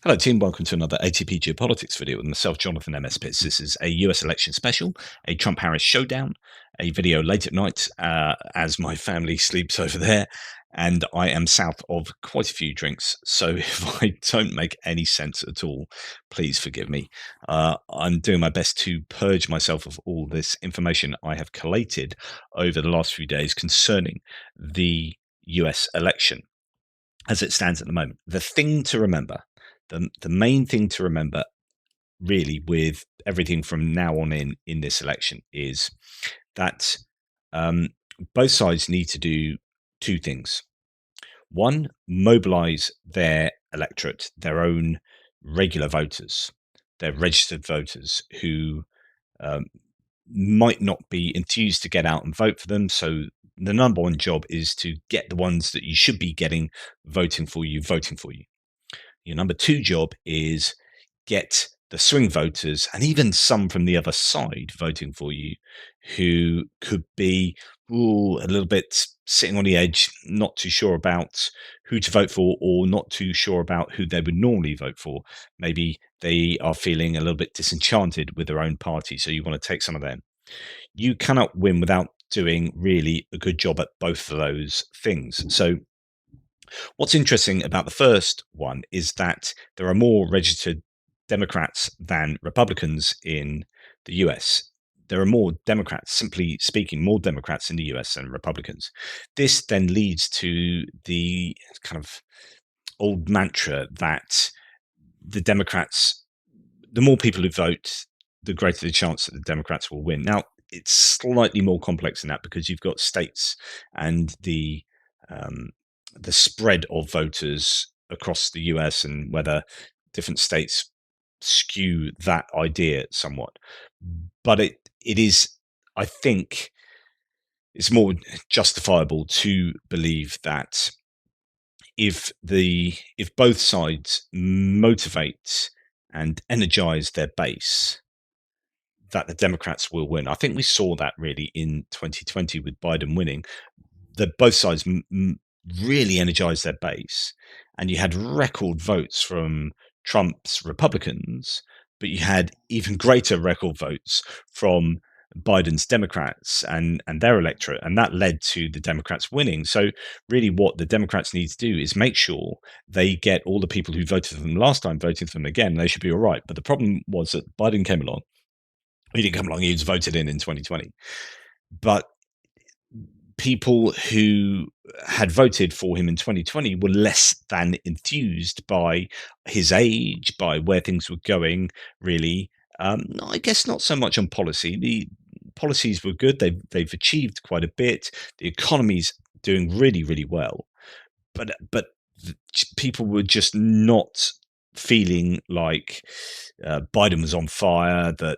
Hello, team. Welcome to another ATP Geopolitics video with myself, Jonathan MS Pitts. This is a US election special, a Trump Harris showdown, a video late at night as my family sleeps over there, and I am south of quite a few drinks. So if I don't make any sense at all, please forgive me. I'm doing my best to purge myself of all this information I have collated over the last few days concerning the US election as it stands at the moment. The thing to remember, the main thing to remember, really, with everything from now on in this election, is that um, both sides need to do two things. One, mobilize their electorate, their own regular voters, their registered voters who um, might not be enthused to get out and vote for them. So the number one job is to get the ones that you should be getting voting for you, voting for you. Your number two job is get the swing voters and even some from the other side voting for you who could be a little bit sitting on the edge, not too sure about who to vote for or not too sure about who they would normally vote for. Maybe they are feeling a little bit disenchanted with their own party, so you want to take some of them. You cannot win without doing really a good job at both of those things. So what's interesting about the first one is that there are more registered Democrats than Republicans in the US. There are more Democrats, simply speaking, more Democrats in the US than Republicans. This then leads to the kind of old mantra that the Democrats, the more people who vote, the greater the chance that the Democrats will win. Now, it's slightly more complex than that because you've got states and um, the spread of voters across the US and whether different states skew that idea somewhat. But it is, I think, it's more justifiable to believe that if both sides motivate and energize their base, that the Democrats will win. I think we saw that really in 2020 with Biden winning. That both sides really energized their base, and you had record votes from Trump's Republicans, but you had even greater record votes from Biden's Democrats and their electorate, and that led to the Democrats winning. So really, what the Democrats need to do is make sure they get all the people who voted for them last time voting for them again. They should be all right. But the problem was that Biden came along. He didn't come along. He was voted in 2020, but people who had voted for him in 2020 were less than enthused by his age, by where things were going, really. I guess not so much on policy. The policies were good. They've achieved quite a bit. The economy's doing really, really well. But people were just not feeling like Biden was on fire, that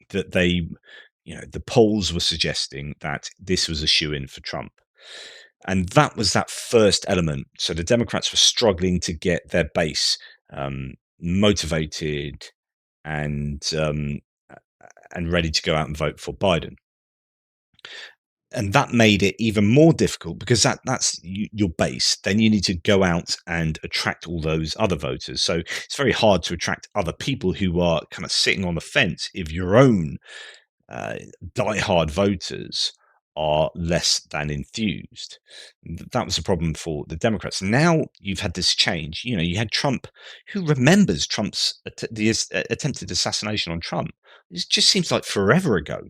they the polls were suggesting that this was a shoe-in for Trump. And that was that first element. So the Democrats were struggling to get their base motivated and ready to go out and vote for Biden. And that made it even more difficult because your base. Then you need to go out and attract all those other voters. So it's very hard to attract other people who are kind of sitting on the fence if your own diehard voters are less than enthused. That was a problem for the Democrats. Now you've had this change. You had Trump. Who remembers attempted assassination on Trump? It just seems like forever ago.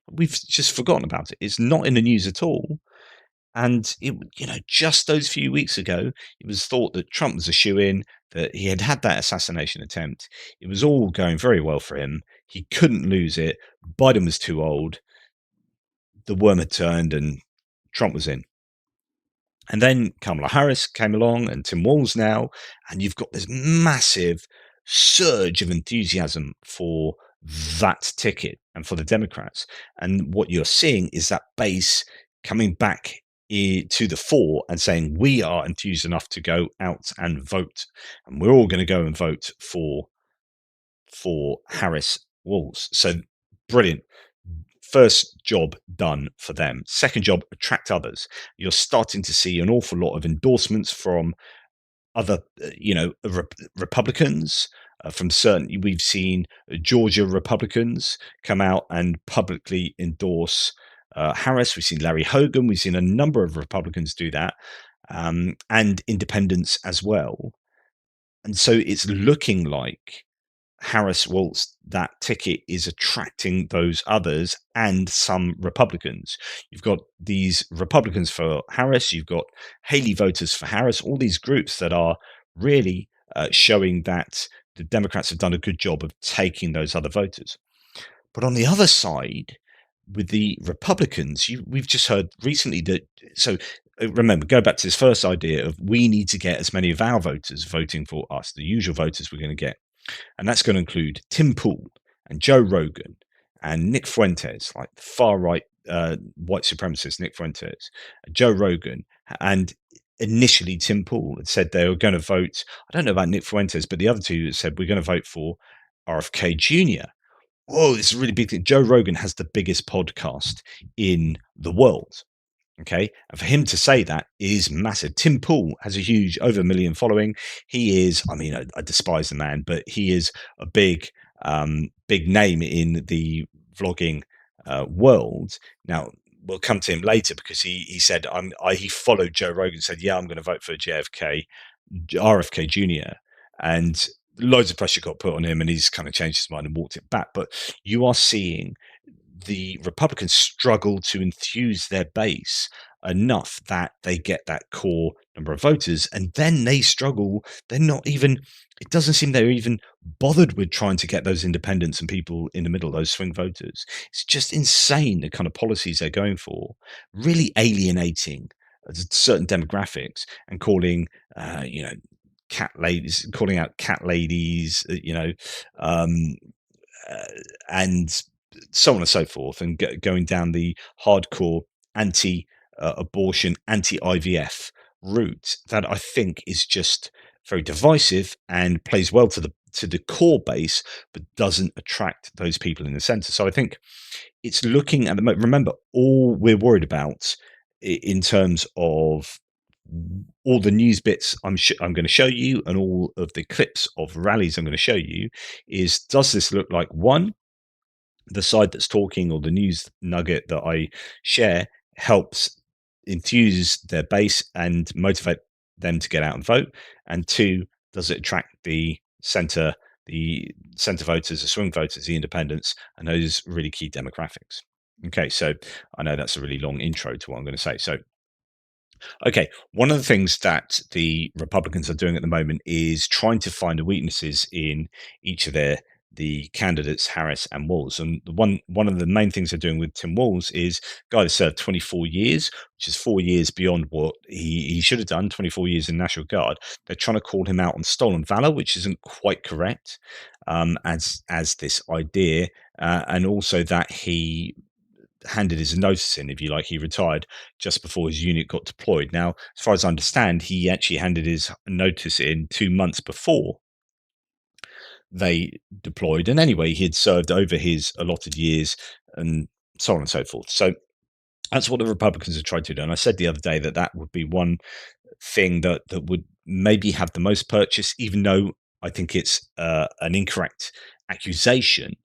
We've just forgotten about it. It's not in the news at all. And just those few weeks ago, it was thought that Trump was a shoe-in, that he had had that assassination attempt. It was all going very well for him. He couldn't lose it. Biden was too old. The worm had turned, and Trump was in. And then Kamala Harris came along, and Tim Walz now, and you've got this massive surge of enthusiasm for that ticket and for the Democrats. And what you're seeing is that base coming back to the fore and saying, we are enthused enough to go out and vote. And we're all going to go and vote for Harris Walz. So brilliant. First job done for them. Second job, attract others. You're starting to see an awful lot of endorsements from other, Republicans from certain. We've seen Georgia Republicans come out and publicly endorse Harris. We've seen Larry Hogan. We've seen a number of Republicans do that, and independents as well. And so it's looking like Harris Walz, that ticket is attracting those others and some Republicans. You've got these Republicans for Harris, you've got Haley voters for Harris, all these groups that are really showing that the Democrats have done a good job of taking those other voters. But on the other side, with the Republicans, we've just heard recently that. So remember, go back to this first idea of we need to get as many of our voters voting for us, the usual voters we're going to get. And that's going to include Tim Pool and Joe Rogan and Nick Fuentes, like the far right white supremacist Nick Fuentes, Joe Rogan, and initially Tim Pool had said they were going to vote. I don't know about Nick Fuentes, but the other two said we're going to vote for RFK Jr. Whoa, this is a really big thing. Joe Rogan has the biggest podcast in the world. Okay. And for him to say that is massive. Tim Pool has a huge, over 1 million following. He is, I despise the man, but he is a big, big name in the vlogging world. Now, we'll come to him later because he said, he followed Joe Rogan and said, yeah, I'm going to vote for RFK Jr. And loads of pressure got put on him and he's kind of changed his mind and walked it back. But you are seeing the Republicans struggle to enthuse their base enough that they get that core number of voters, and then they struggle. They're not even, it doesn't seem they're even bothered with trying to get those independents and people in the middle, those swing voters. It's just insane the kind of policies they're going for, really alienating certain demographics and calling, cat ladies, calling out cat ladies, and so on and so forth, and going down the hardcore anti-abortion, anti-IVF route that I think is just very divisive and plays well to the core base, but doesn't attract those people in the centre. So I think it's looking at the moment. Remember, all we're worried about in terms of all the news bits I'm going to show you and all of the clips of rallies I'm going to show you is, does this look like, one, the side that's talking or the news nugget that I share helps enthuse their base and motivate them to get out and vote? And two, does it attract the centre voters, the swing voters, the independents, and those really key demographics? Okay, so I know that's a really long intro to what I'm going to say. So, okay, one of the things that the Republicans are doing at the moment is trying to find the weaknesses in each of the candidates, Harris and Walz. And one of the main things they're doing with Tim Walz is a guy that served 24 years, which is 4 years beyond what he should have done, 24 years in National Guard. They're trying to call him out on stolen valor, which isn't quite correct, as this idea, and also that he handed his notice in, if you like. He retired just before his unit got deployed. Now, as far as I understand, he actually handed his notice in 2 months before they deployed. And anyway, he had served over his allotted years and so on and so forth. So that's what the Republicans have tried to do. And I said the other day that that would be one thing that would maybe have the most purchase, even though I think it's an incorrect accusation.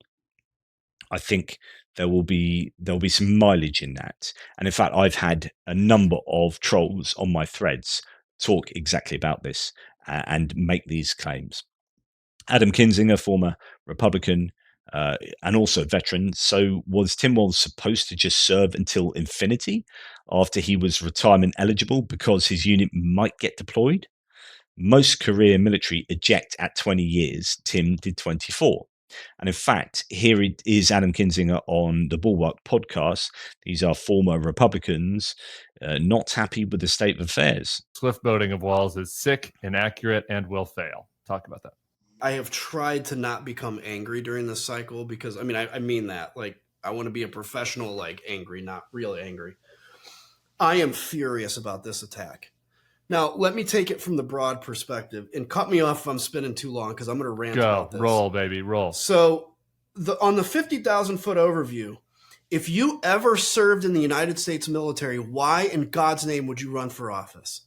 I think there will be some mileage in that. And in fact, I've had a number of trolls on my threads talk exactly about this and make these claims. Adam Kinzinger, former Republican and also veteran. So was Tim Walz supposed to just serve until infinity after he was retirement eligible because his unit might get deployed? Most career military eject at 20 years. Tim did 24. And in fact, here is Adam Kinzinger on the Bulwark podcast. These are former Republicans not happy with the state of affairs. Swift boating of Walz is sick, inaccurate, and will fail. Talk about that. I have tried to not become angry during this cycle because, I mean that. Like, I want to be a professional, like, angry, not really angry. I am furious about this attack. Now, let me take it from the broad perspective and cut me off if I'm spinning too long because I'm going to rant about this. Roll, baby, roll. So on the 50,000-foot overview, if you ever served in the United States military, why in God's name would you run for office?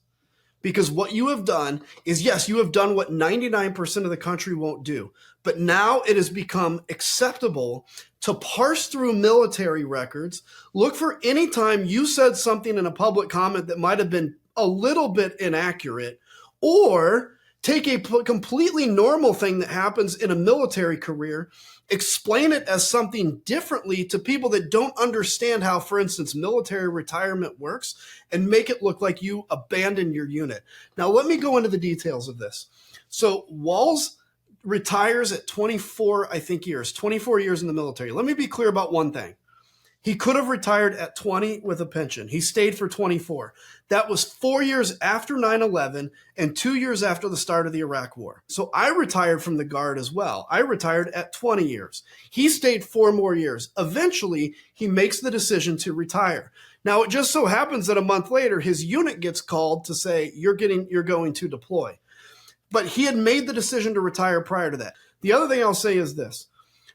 Because what you have done is, yes, you have done what 99% of the country won't do. But now it has become acceptable to parse through military records, look for any time you said something in a public comment that might have been a little bit inaccurate, or take a completely normal thing that happens in a military career, explain it as something differently to people that don't understand how, for instance, military retirement works, and make it look like you abandoned your unit. Now, let me go into the details of this. So Walz retires at 24, I think, years, 24 years in the military. Let me be clear about one thing. He could have retired at 20 with a pension. He stayed for 24. That was 4 years after 9/11 and 2 years after the start of the Iraq War. So I retired from the Guard as well. I retired at 20 years. He stayed 4 more years. Eventually, he makes the decision to retire. Now, it just so happens that a month later, his unit gets called to say, you're going to deploy. But he had made the decision to retire prior to that. The other thing I'll say is this.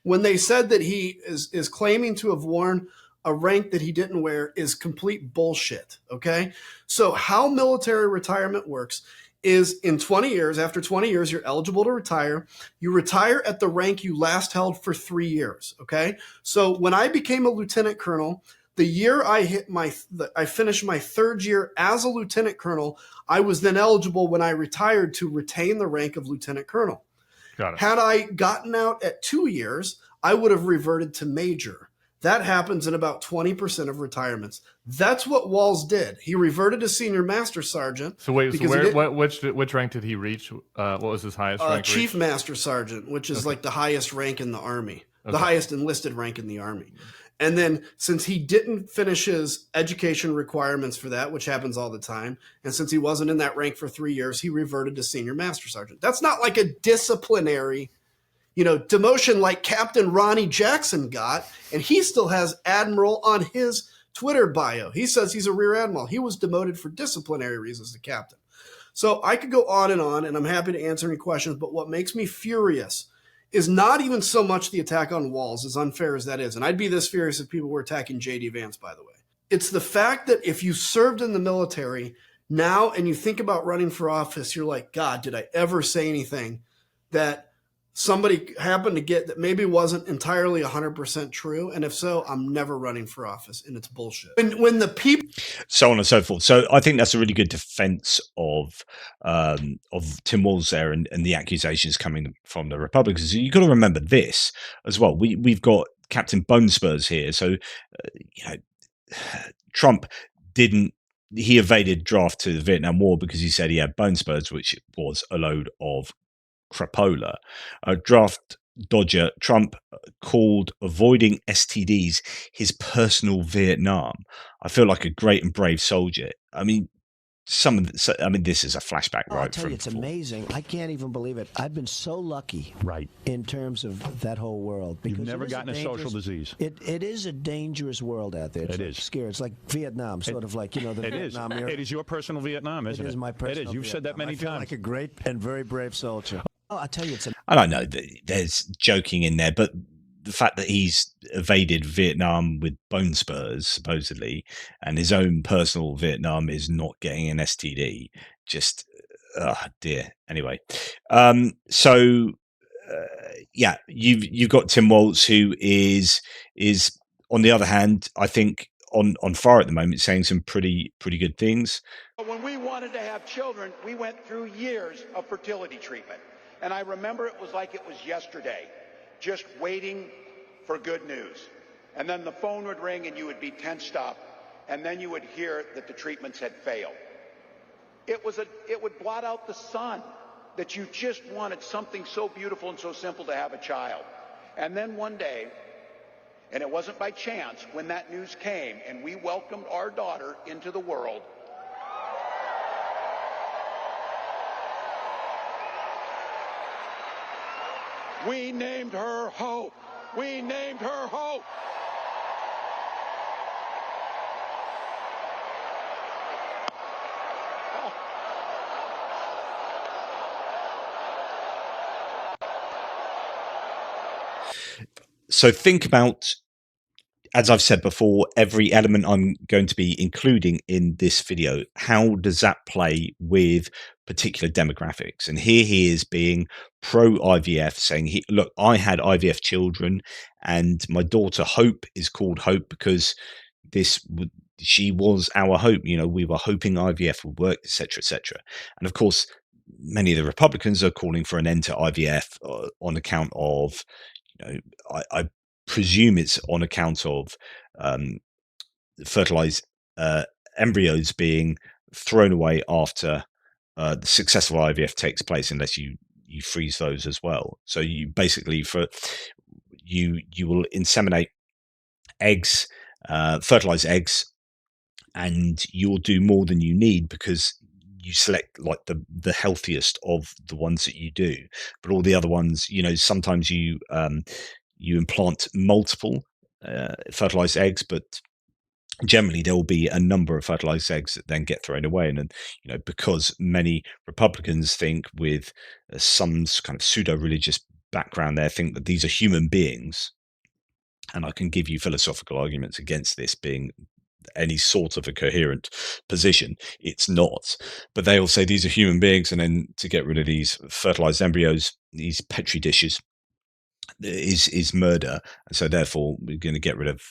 When they said that he is claiming to have worn a rank that he didn't wear is complete bullshit, okay? So how military retirement works is in 20 years, after 20 years, you're eligible to retire. You retire at the rank you last held for 3 years, okay? So when I became a lieutenant colonel, the year I finished my 3rd year as a lieutenant colonel, I was then eligible when I retired to retain the rank of lieutenant colonel. Got it. Had I gotten out at 2 years, I would have reverted to major. That happens in about 20% of retirements. That's what Walz did. He reverted to senior master sergeant. So wait, which rank did he reach? What was his highest rank? Chief master sergeant, which is like the highest rank in the Army, the highest enlisted rank in the Army. And then since he didn't finish his education requirements for that, which happens all the time, and since he wasn't in that rank for 3 years, he reverted to senior master sergeant. That's not like a disciplinary, demotion like Captain Ronnie Jackson got, and he still has admiral on his Twitter bio. He says he's a rear admiral. He was demoted for disciplinary reasons to captain. So I could go on, and I'm happy to answer any questions, but what makes me furious is not even so much the attack on Walz, as unfair as that is. And I'd be this furious if people were attacking J.D. Vance, by the way. It's the fact that if you served in the military now and you think about running for office, you're like, God, did I ever say anything that somebody happened to get that maybe wasn't entirely 100% true? And if so, I'm never running for office, and it's bullshit. When the people, so on and so forth. So I think that's a really good defense of Tim Walz there and the accusations coming from the Republicans. You've got to remember this as well. We've got Captain Bone Spurs here. So Trump he evaded draft to the Vietnam War because he said he had bone spurs, which was a load of crapola. Draft dodger, Trump called avoiding STDs his personal Vietnam. I feel like a great and brave soldier. I mean, this is a flashback, right? I'll tell you, it's amazing. I can't even believe it. I've been so lucky, right, in terms of that whole world. You've never gotten a social disease. It is a dangerous world out there. It's scary. It's like Vietnam, sort of like the Vietnam era. It is your personal Vietnam, isn't it? It is my personal. It is. You've said that many times. I feel like a great and very brave soldier. Oh, I'll tell you, I don't know. There's joking in there, but the fact that he's evaded Vietnam with bone spurs, supposedly, and his own personal Vietnam is not getting an STD, just, dear. Anyway, you've got Tim Walz, who is on the other hand, I think on fire at the moment, saying some pretty good things. When we wanted to have children, we went through years of fertility treatment. And I remember it was like it was yesterday, just waiting for good news. And then the phone would ring and you would be tensed up, and then you would hear that the treatments had failed. It would blot out the sun that you just wanted something so beautiful and so simple to have a child. And then one day, and it wasn't by chance, when that news came and we welcomed our daughter into the world, we named her Hope. We named her Hope. So think about as I've said before, every element I'm going to be including in this video, how does that play with particular demographics? And here he is being pro IVF, saying, look, I had IVF children, and my daughter Hope is called Hope because she was our hope. We were hoping IVF would work, etc., etc. And of course, many of the Republicans are calling for an end to IVF on account of, I presume it's on account of fertilized embryos being thrown away after the successful IVF takes place, unless you freeze those as well. So you basically you will inseminate eggs, fertilize eggs, and you'll do more than you need because you select like the healthiest of the ones that you do. But all the other ones, sometimes you implant multiple fertilized eggs, but generally there will be a number of fertilized eggs that then get thrown away. And then, because many Republicans think, with some kind of pseudo-religious background there, think that these are human beings. And I can give you philosophical arguments against this being any sort of a coherent position. It's not. But they all say these are human beings, and then to get rid of these fertilized embryos, these petri dishes, is murder. And so therefore we're going to get rid of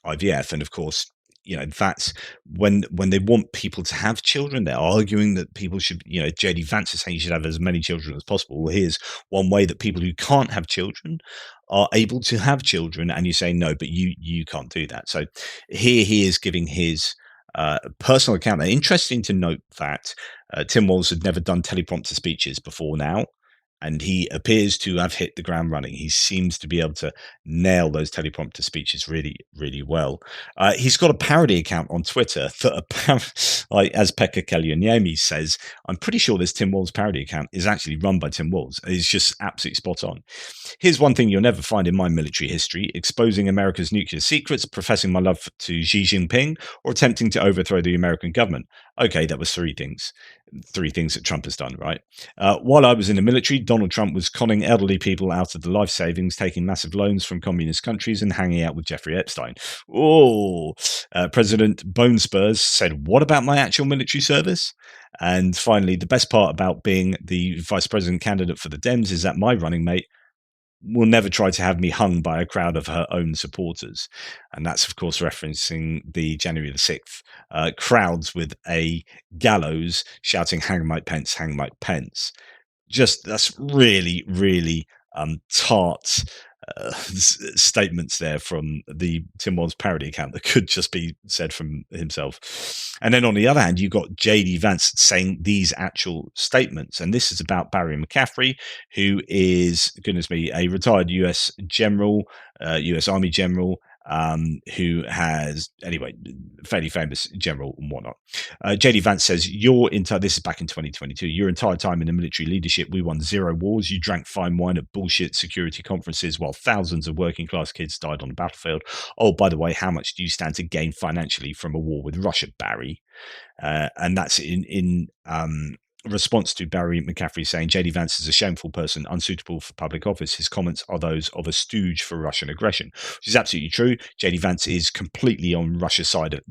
IVF. And of course, that's when they want people to have children, they're arguing that people should, JD Vance is saying you should have as many children as possible. Well, here's one way that people who can't have children are able to have children, and you say no, but you can't do that. So here he is giving his personal account. Interesting to note that Tim Walz had never done teleprompter speeches before now, and he appears to have hit the ground running. He seems to be able to nail those teleprompter speeches really, really well. He's got a parody account on Twitter that, like, as Pekka Kallioniemi says, I'm pretty sure this Tim Walz parody account is actually run by Tim Walz. It's just absolutely spot on. Here's one thing you'll never find in my military history: exposing America's nuclear secrets, professing my love to Xi Jinping, or attempting to overthrow the American government. Okay, that was three things that Trump has done, right? While I was in the military, Donald Trump was conning elderly people out of the life savings, taking massive loans from communist countries, and hanging out with Jeffrey Epstein. President Bone Spurs said, what about my actual military service? And finally, the best part about being the vice president candidate for the Dems is that my running mate will never try to have me hung by a crowd of her own supporters. And that's, of course, referencing the January the 6th crowds with a gallows shouting, hang Mike Pence, hang Mike Pence. Just, that's really, really tart statements there from the Tim Walz parody account that could just be said from himself. And then on the other hand, you've got JD Vance saying these actual statements. And this is about Barry McCaffrey, who is, goodness me, a retired US general, US Army general, who has, anyway, fairly famous general and whatnot. JD Vance says, this is back in 2022, your entire time in the military leadership, we won 0 wars. You drank fine wine at bullshit security conferences while thousands of working class kids died on the battlefield. Oh, by the way, how much do you stand to gain financially from a war with Russia, Barry? And that's in response to Barry McCaffrey saying JD Vance is a shameful person, unsuitable for public office. His comments are those of a stooge for Russian aggression, which is absolutely true. JD Vance is completely on Russia's side,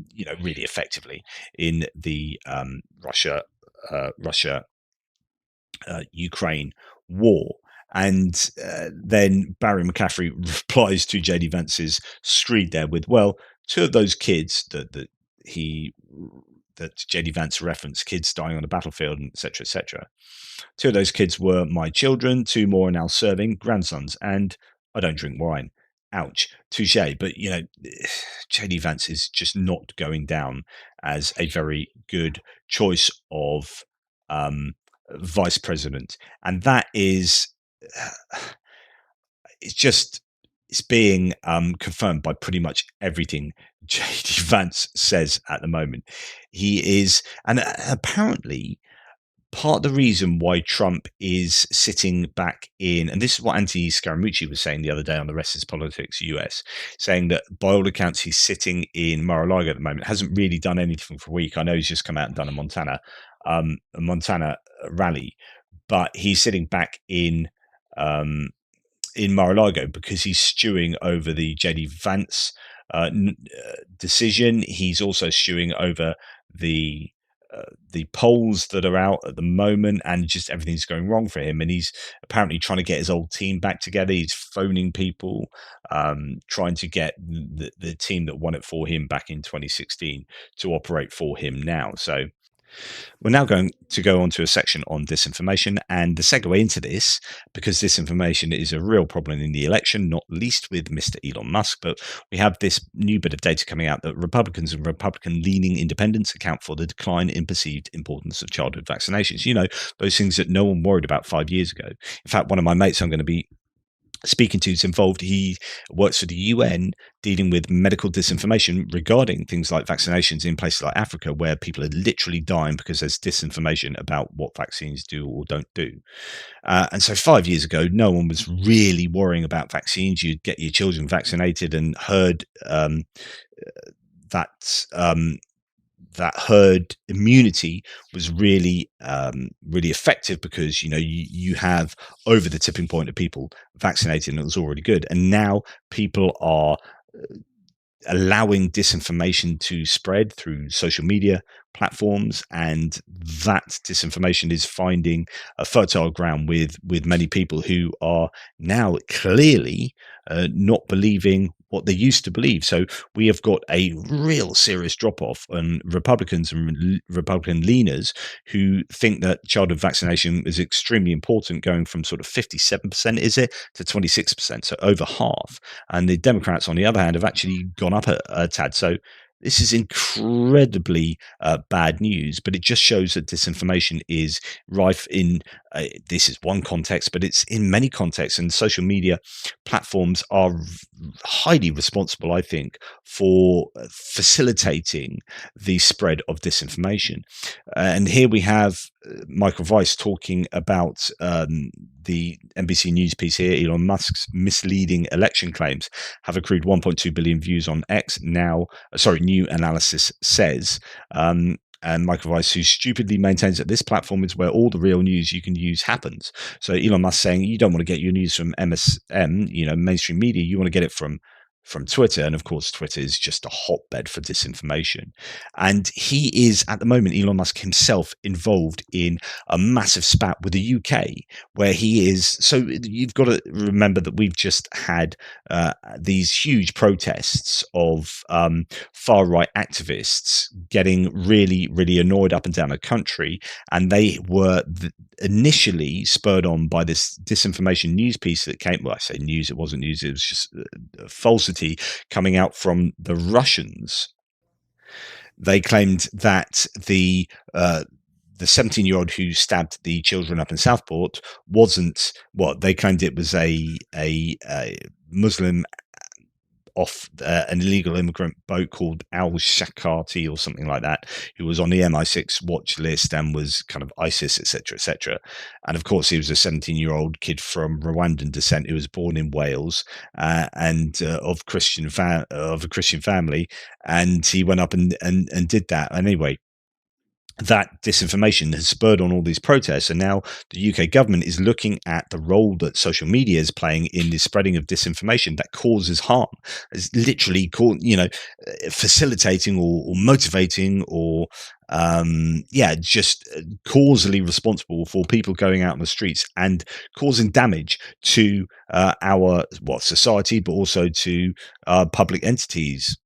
really effectively in the Russia Ukraine war. And then Barry McCaffrey replies to JD Vance's screed there with, well, two of those kids that JD Vance referenced, kids dying on the battlefield, etc., etc. Two of those kids were my children. 2 more are now serving, grandsons, and I don't drink wine. Ouch, touche. But JD Vance is just not going down as a very good choice of vice president, and that is, it's being confirmed by pretty much everything JD Vance says at the moment. He is, and apparently part of the reason why Trump is sitting back in, and this is what Anthony Scaramucci was saying the other day on the Rest is Politics US, saying that by all accounts he's sitting in Mar-a-Lago at the moment, hasn't really done anything for a week. I know he's just come out and done a Montana rally, but he's sitting back in Mar-a-Lago because he's stewing over the JD Vance decision. He's also stewing over the polls that are out at the moment, and just everything's going wrong for him. And he's apparently trying to get his old team back together. He's phoning people, trying to get the team that won it for him back in 2016 to operate for him now. So we're now going to go on to a section on disinformation, and the segue into this, because disinformation is a real problem in the election, not least with Mr. Elon Musk, but we have this new bit of data coming out that Republicans and Republican-leaning independents account for the decline in perceived importance of childhood vaccinations. You know, those things that no one worried about 5 years ago. In fact, one of my mates I'm going to be speaking to is involved. He works for the UN dealing with medical disinformation regarding things like vaccinations in places like Africa, where people are literally dying because there's disinformation about what vaccines do or don't do. And so 5 years ago, no one was really worrying about vaccines. You'd get your children vaccinated and heard that herd immunity was really really effective, because you have over the tipping point of people vaccinated, and it was already good. And now people are allowing disinformation to spread through social media platforms, and that disinformation is finding a fertile ground with many people who are now clearly not believing what they used to believe. So we have got a real serious drop-off on Republicans and Republican leaners who think that childhood vaccination is extremely important, going from sort of 57%, is it, to 26%, so over half. And the Democrats, on the other hand, have actually gone up a tad. So this is incredibly bad news, but it just shows that disinformation is rife in this is one context, but it's in many contexts, and social media platforms are highly responsible, I think, for facilitating the spread of disinformation. And here we have Michael Weiss talking about the NBC News piece here. Elon Musk's misleading election claims have accrued 1.2 billion views on X now. New analysis says. And Michael Weiss, who stupidly maintains that this platform is where all the real news you can use happens. So Elon Musk saying you don't want to get your news from MSM, mainstream media. You want to get it from Twitter. And of course, Twitter is just a hotbed for disinformation. And he is, at the moment, Elon Musk himself, involved in a massive spat with the UK, where he is. So you've got to remember that we've just had these huge protests of far-right activists getting really, really annoyed up and down the country. And they were initially spurred on by this disinformation news piece that came. Well, I say news, it wasn't news, it was just falsity coming out from the Russians. They claimed that the 17-year-old who stabbed the children up in Southport wasn't what they claimed. It was a Muslim off an illegal immigrant boat called Al Shakati or something like that, who was on the MI6 watch list and was kind of ISIS, etc., etc. And of course, he was a 17-year-old kid from Rwandan descent who was born in Wales and of a Christian family, and he went up and did that anyway. That disinformation has spurred on all these protests, and now the UK government is looking at the role that social media is playing in the spreading of disinformation that causes harm. It's literally facilitating or motivating or just causally responsible for people going out on the streets and causing damage to our society, but also to public entities.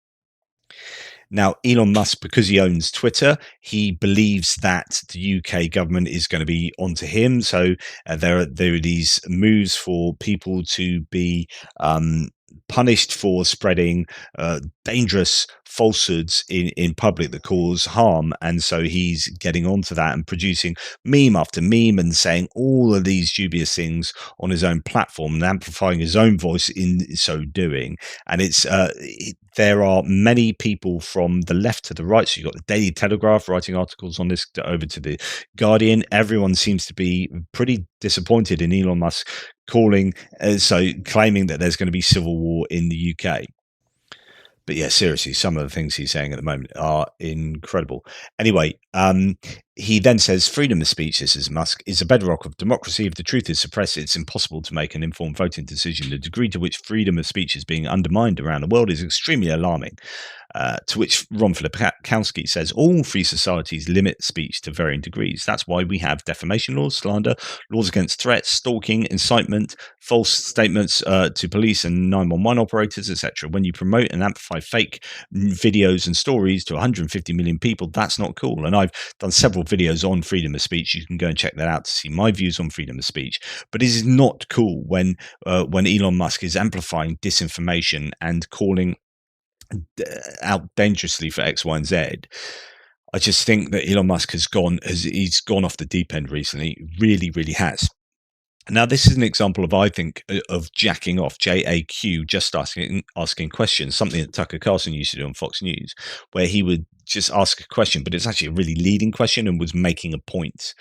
Now, Elon Musk, because he owns Twitter, he believes that the UK government is going to be onto him. So there are these moves for people to be punished for spreading dangerous falsehoods in public that cause harm. And so he's getting onto that and producing meme after meme and saying all of these dubious things on his own platform and amplifying his own voice in so doing. And it's there are many people from the left to the right. So you've got the Daily Telegraph writing articles on this, over to the Guardian. Everyone seems to be pretty disappointed in Elon Musk claiming that there's going to be civil war in the UK. But yeah, seriously, some of the things he's saying at the moment are incredible. Anyway, He then says, freedom of speech, this is Musk, is a bedrock of democracy. If the truth is suppressed, it's impossible to make an informed voting decision. The degree to which freedom of speech is being undermined around the world is extremely alarming. To which Ron Filipkowski says, all free societies limit speech to varying degrees. That's why we have defamation laws, slander, laws against threats, stalking, incitement, false statements to police and 911 operators, etc. When you promote and amplify fake videos and stories to 150 million people, that's not cool. And I've done several videos on freedom of speech. You can go and check that out to see my views on freedom of speech. But it is not cool when Elon Musk is amplifying disinformation and calling out dangerously for X, Y, and Z. I just think that Elon Musk he's gone off the deep end recently. Really, really has. Now, this is an example of, I think, of jacking off, JAQ, just asking questions, something that Tucker Carlson used to do on Fox News, where he would just ask a question, but it's actually a really leading question and was making a point.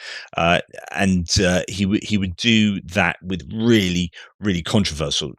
He would do that with really, really controversial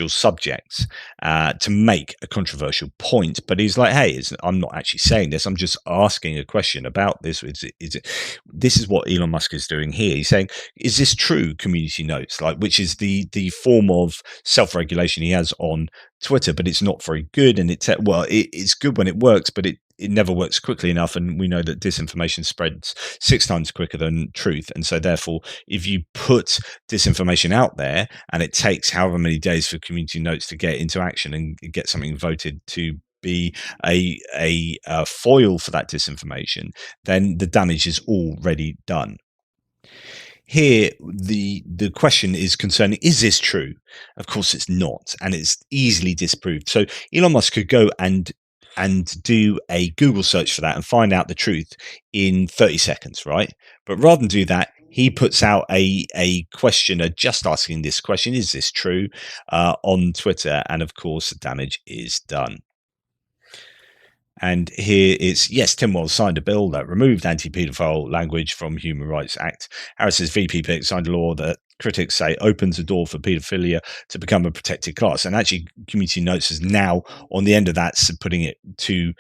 subjects to make a controversial point. But he's like, hey, I'm not actually saying this. I'm just asking a question about this. This is what Elon Musk is doing here. He's saying, is this true? Community notes, which is the form of self-regulation he has on Twitter, but it's not very good. And it's good when it works, but it never works quickly enough. And we know that disinformation spreads 6 times quicker than truth. And so therefore, if you put disinformation out there and it takes however many days for community notes to get into action and get something voted to be a foil for that disinformation, then the damage is already done. Here, the question is concerning, is this true? Of course it's not, and it's easily disproved. So Elon Musk could go and do a Google search for that and find out the truth in 30 seconds, right? But rather than do that, he puts out a questioner just asking this question, is this true, on Twitter, and of course the damage is done. And here it's, yes, Tim Walz signed a bill that removed anti-paedophile language from Human Rights Act. Harris's VP pick signed a law that critics say opens the door for paedophilia to become a protected class. And actually, Community Notes is now on the end of that, so putting it to,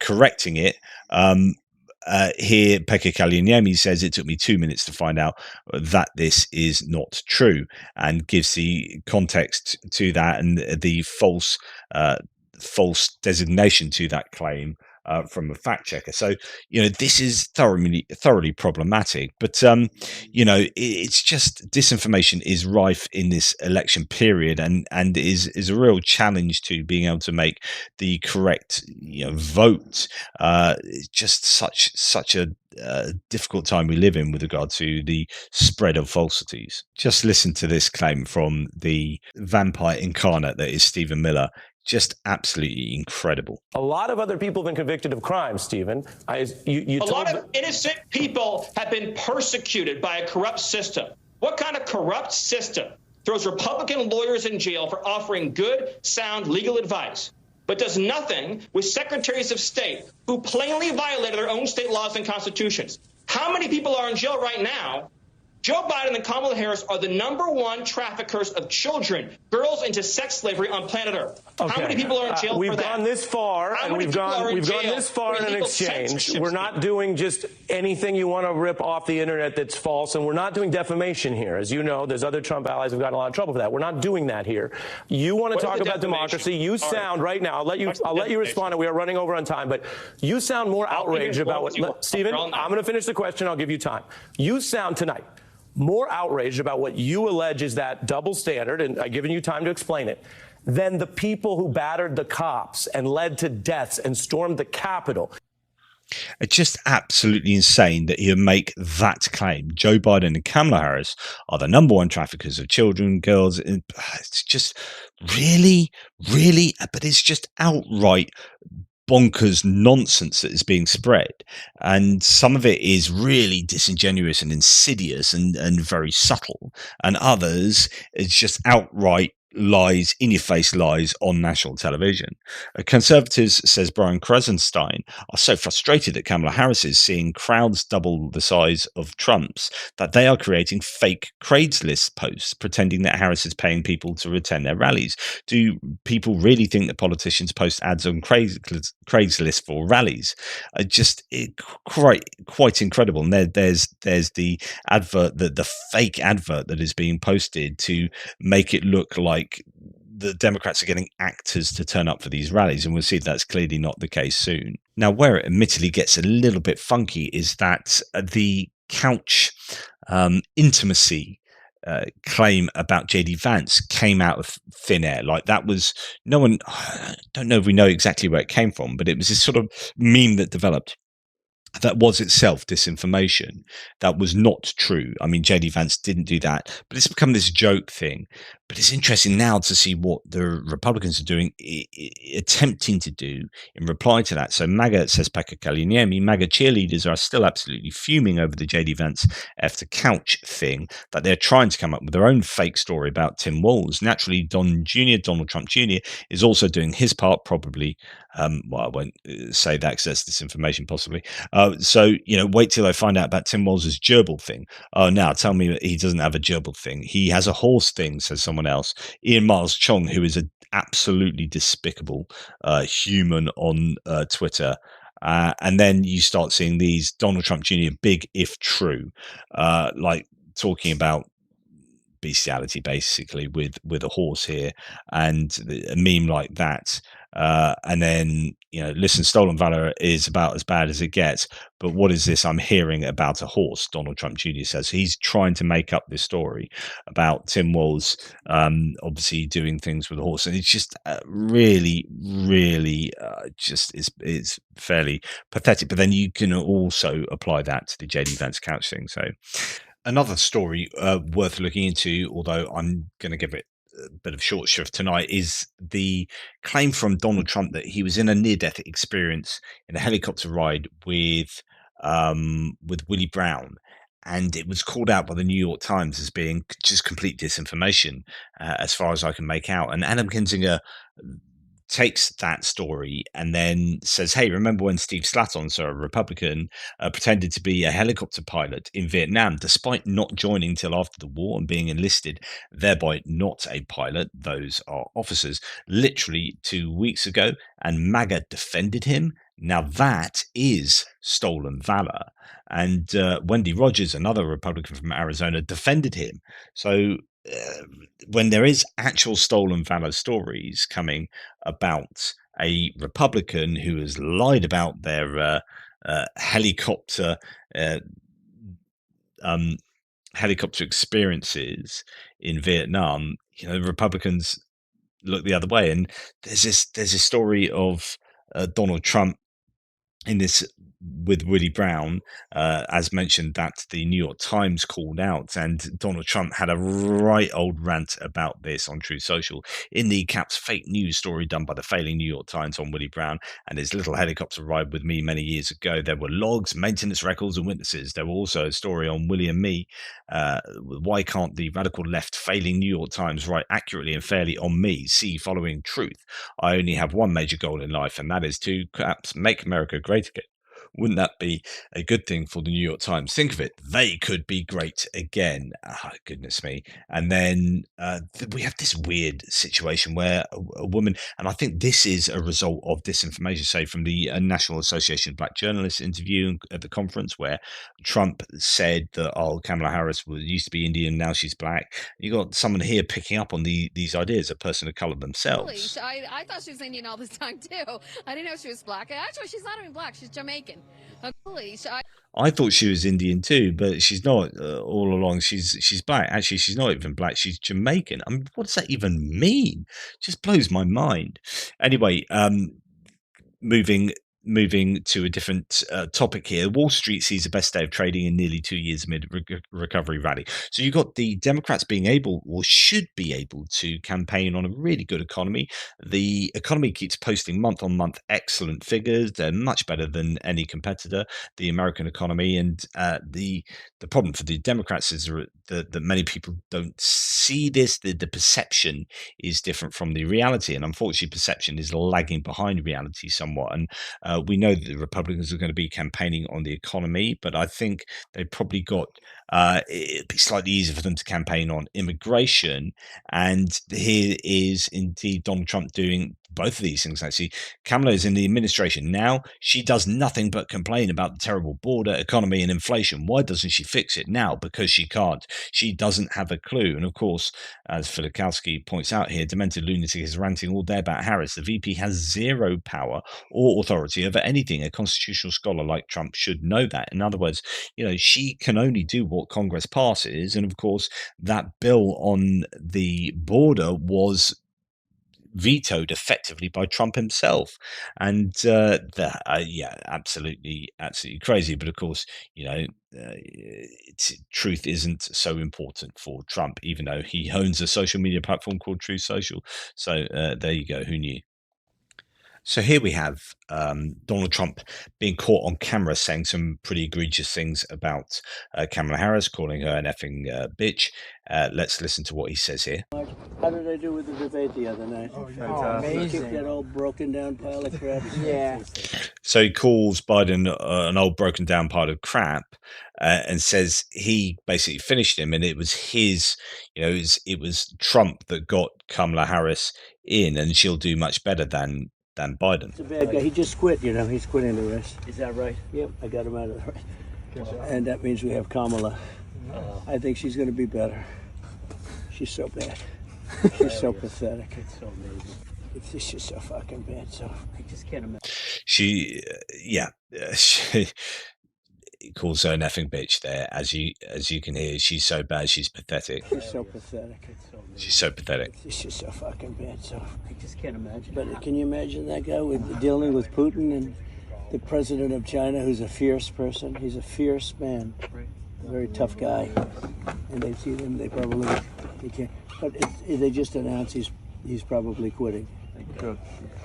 correcting it. Here, Pekka Kalaniemi says, it took me 2 minutes to find out that this is not true, and gives the context to that and the false designation to that claim from a fact checker. So, this is thoroughly problematic. But, it's just disinformation is rife in this election period, and is a real challenge to being able to make the correct vote. It's just such a difficult time we live in with regard to the spread of falsities. Just listen to this claim from the vampire incarnate that is Stephen Miller. Just absolutely incredible. A lot of other people have been convicted of crimes, Stephen. A lot of innocent people have been persecuted by a corrupt system. What kind of corrupt system throws Republican lawyers in jail for offering good, sound legal advice, but does nothing with secretaries of state who plainly violated their own state laws and constitutions? How many people are in jail right now? Joe Biden and Kamala Harris are the #1 traffickers of children, girls into sex slavery on planet Earth. Okay. How many people are in jail for that? We've gone this far, and we've gone this far in an exchange. We're not doing just anything you want to rip off the internet that's false, and we're not doing defamation here. As you know, there's other Trump allies who've gotten a lot of trouble for that. We're not doing that here. You want to talk about democracy. You sound right now. I'll let you respond. We are running over on time, but you sound more outraged about what. Stephen, I'm going to finish the question. I'll give you time. You sound tonight more outraged about what you allege is that double standard, and I've given you time to explain it, than the people who battered the cops and led to deaths and stormed the Capitol. It's just absolutely insane that he'll make that claim. Joe Biden and Kamala Harris are the #1 traffickers of children, girls. It's just really, really, but it's just outright bonkers nonsense that is being spread, and some of it is really disingenuous and insidious and very subtle, and others it's just outright lies, in-your-face lies on national television. Conservatives, says Brian Kresenstein, are so frustrated that Kamala Harris is seeing crowds double the size of Trump's that they are creating fake Craigslist posts pretending that Harris is paying people to attend their rallies. Do people really think that politicians post ads on Craigslist for rallies? Quite incredible. And there's the advert, the fake advert that is being posted to make it look like the Democrats are getting actors to turn up for these rallies, and we'll see that's clearly not the case soon. Now, where it admittedly gets a little bit funky is that the couch intimacy claim about JD Vance came out of thin air. Like, that was no one. I don't know if we know exactly where it came from, but it was this sort of meme that developed that was itself disinformation. That was not true. I mean, JD Vance didn't do that, but it's become this joke thing. But it's interesting now to see what the Republicans are doing, attempting to do in reply to that. So MAGA, says Pekka Kaliniemi, MAGA cheerleaders are still absolutely fuming over the JD Vance F the couch thing, that they're trying to come up with their own fake story about Tim Walz. Naturally, Donald Trump Jr. is also doing his part, probably. Well, I won't say that because that's disinformation, possibly. So, wait till I find out about Tim Walz's gerbil thing. Oh, now tell me that he doesn't have a gerbil thing. He has a horse thing, says someone else. Ian Miles Chong, who is an absolutely despicable human on Twitter. And then you start seeing these Donald Trump Jr. big if true, like talking about bestiality basically with a horse here, and a meme like that. And then, listen, stolen valor is about as bad as it gets. But what is this I'm hearing about a horse? Donald Trump Jr. says he's trying to make up this story about Tim Walz obviously doing things with a horse. And it's just really, really just is fairly pathetic. But then you can also apply that to the JD Vance couch thing. So another story worth looking into, although I'm going to give it a bit of short shrift tonight, is the claim from Donald Trump that he was in a near-death experience in a helicopter ride with Willie Brown, and it was called out by the New York Times as being just complete disinformation, as far as I can make out. And Adam Kinzinger takes that story and then says, hey, remember when Steve Slaton, so a Republican, pretended to be a helicopter pilot in Vietnam, despite not joining till after the war and being enlisted, thereby not a pilot. Those are officers. Literally 2 weeks ago, and MAGA defended him. Now that is stolen valor. And Wendy Rogers, another Republican from Arizona, defended him. So when there is actual stolen valor stories coming about a Republican who has lied about their helicopter experiences in Vietnam, Republicans look the other way. And there's this story of Donald Trump in this with Willie Brown, as mentioned, that the New York Times called out, and Donald Trump had a right old rant about this on Truth Social in the caps fake news story done by the failing New York Times on Willie Brown and his little helicopter ride with me many years ago. There were logs, maintenance records, and witnesses. There were also a story on Willie and me. Why can't the radical left failing New York Times write accurately and fairly on me? See, following Truth. I only have one major goal in life, and that is to perhaps make America great again. Wouldn't that be a good thing for the New York Times? Think of it. They could be great again. Goodness me. And then we have this weird situation where a woman, and I think this is a result of disinformation, say from the National Association of Black Journalists interview at the conference, where Trump said that, Kamala Harris used to be Indian, now she's black. You got someone here picking up on these ideas, a person of color themselves. I thought she was Indian all this time too. I didn't know she was black. Actually, she's not even black. She's Jamaican. I thought she was Indian too, but she's not. All along, she's black. Actually, she's not even black. She's Jamaican. I mean, what does that even mean? Just blows my mind. Anyway, moving moving to a different topic here, Wall Street sees the best day of trading in nearly 2 years amid recovery rally. So you've got the Democrats being able, or should be able, to campaign on a really good economy. The economy keeps posting month on month excellent figures. They're much better than any competitor, the American economy. And the problem for the Democrats is that many people don't see this. The perception is different from the reality. And unfortunately, perception is lagging behind reality somewhat. And we know that the Republicans are going to be campaigning on the economy, but I think they probably got it'd be slightly easier for them to campaign on immigration. And here is indeed Donald Trump doing both of these things. Actually, Kamala is in the administration now. She does nothing but complain about the terrible border, economy, and inflation. Why doesn't she fix it now? Because she can't. She doesn't have a clue. And of course, as Filikowski points out here, demented lunatic is ranting all day about Harris. The VP has zero power or authority over anything. A constitutional scholar like Trump should know that. In other words, she can only do what Congress passes. And of course, that bill on the border was vetoed effectively by Trump himself. And absolutely crazy. But of course, truth isn't so important for Trump, even though he owns a social media platform called Truth Social. So there you go. Who knew? So here we have Donald Trump being caught on camera saying some pretty egregious things about Kamala Harris, calling her an effing bitch. Let's listen to what he says here. How did I do with the debate the other night? Oh, amazing. Keep that old broken down pile of crap. Yeah. So he calls Biden an old broken down pile of crap and says he basically finished him, and it was his, it was Trump that got Kamala Harris in, and she'll do much better than Biden. It's a bad guy. He just quit, he's quitting the race. Is that right? Yep, I got him out of the race. And that means we have Kamala. I think she's going to be better. She's so bad. She's so pathetic. It's so amazing. It's just so fucking bad. So I just can't imagine. She calls her an effing bitch there. As you can hear, she's so bad, she's pathetic. She's so pathetic. She's so pathetic. It's just so fucking bad. So I just can't imagine. But can you imagine that guy dealing with Putin and the president of China, who's a fierce person? He's a fierce man, a very tough guy. And they see him, they can't. But they just announced he's probably quitting. Good.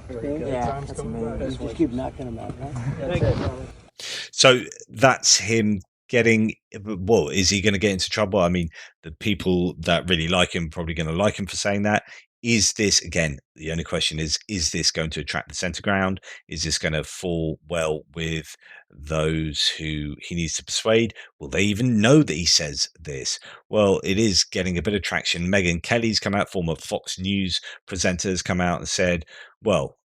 Yeah, that's amazing. Just keep knocking him out, right? So that's him getting. Well, is he going to get into trouble? I mean, the people that really like him probably going to like him for saying that. Is this, again, the only question is this going to attract the center ground? Is this going to fall well with those who he needs to persuade? Will they even know that he says this? Well, it is getting a bit of traction. Megyn Kelly's come out, former Fox News presenters come out and said, well,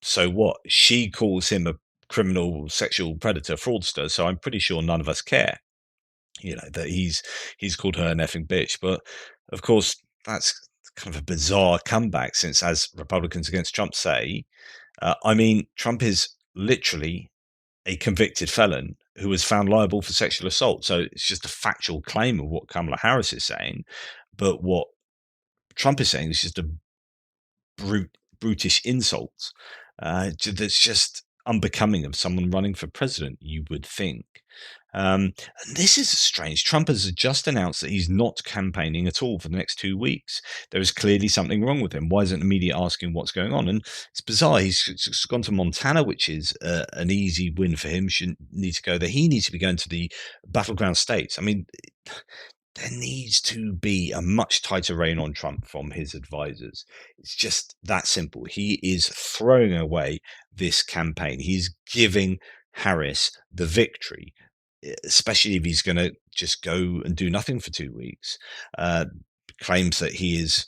so what? She calls him a criminal, sexual predator, fraudster. So I'm pretty sure none of us care, that he's called her an effing bitch. But of course, that's kind of a bizarre comeback, since, as Republicans against Trump say, Trump is literally a convicted felon who was found liable for sexual assault. So it's just a factual claim of what Kamala Harris is saying. But what Trump is saying is just a brutish insult that's just unbecoming of someone running for president, you would think. And this is strange. Trump has just announced that he's not campaigning at all for the next 2 weeks. There is clearly something wrong with him. Why isn't the media asking what's going on? And it's bizarre. He's gone to Montana, which is an easy win for him. Shouldn't need to go there. He needs to be going to the battleground states. I mean, there needs to be a much tighter rein on Trump from his advisors. It's just that simple. He is throwing away this campaign. He's giving Harris the victory, especially if he's going to just go and do nothing for 2 weeks. Claims that he is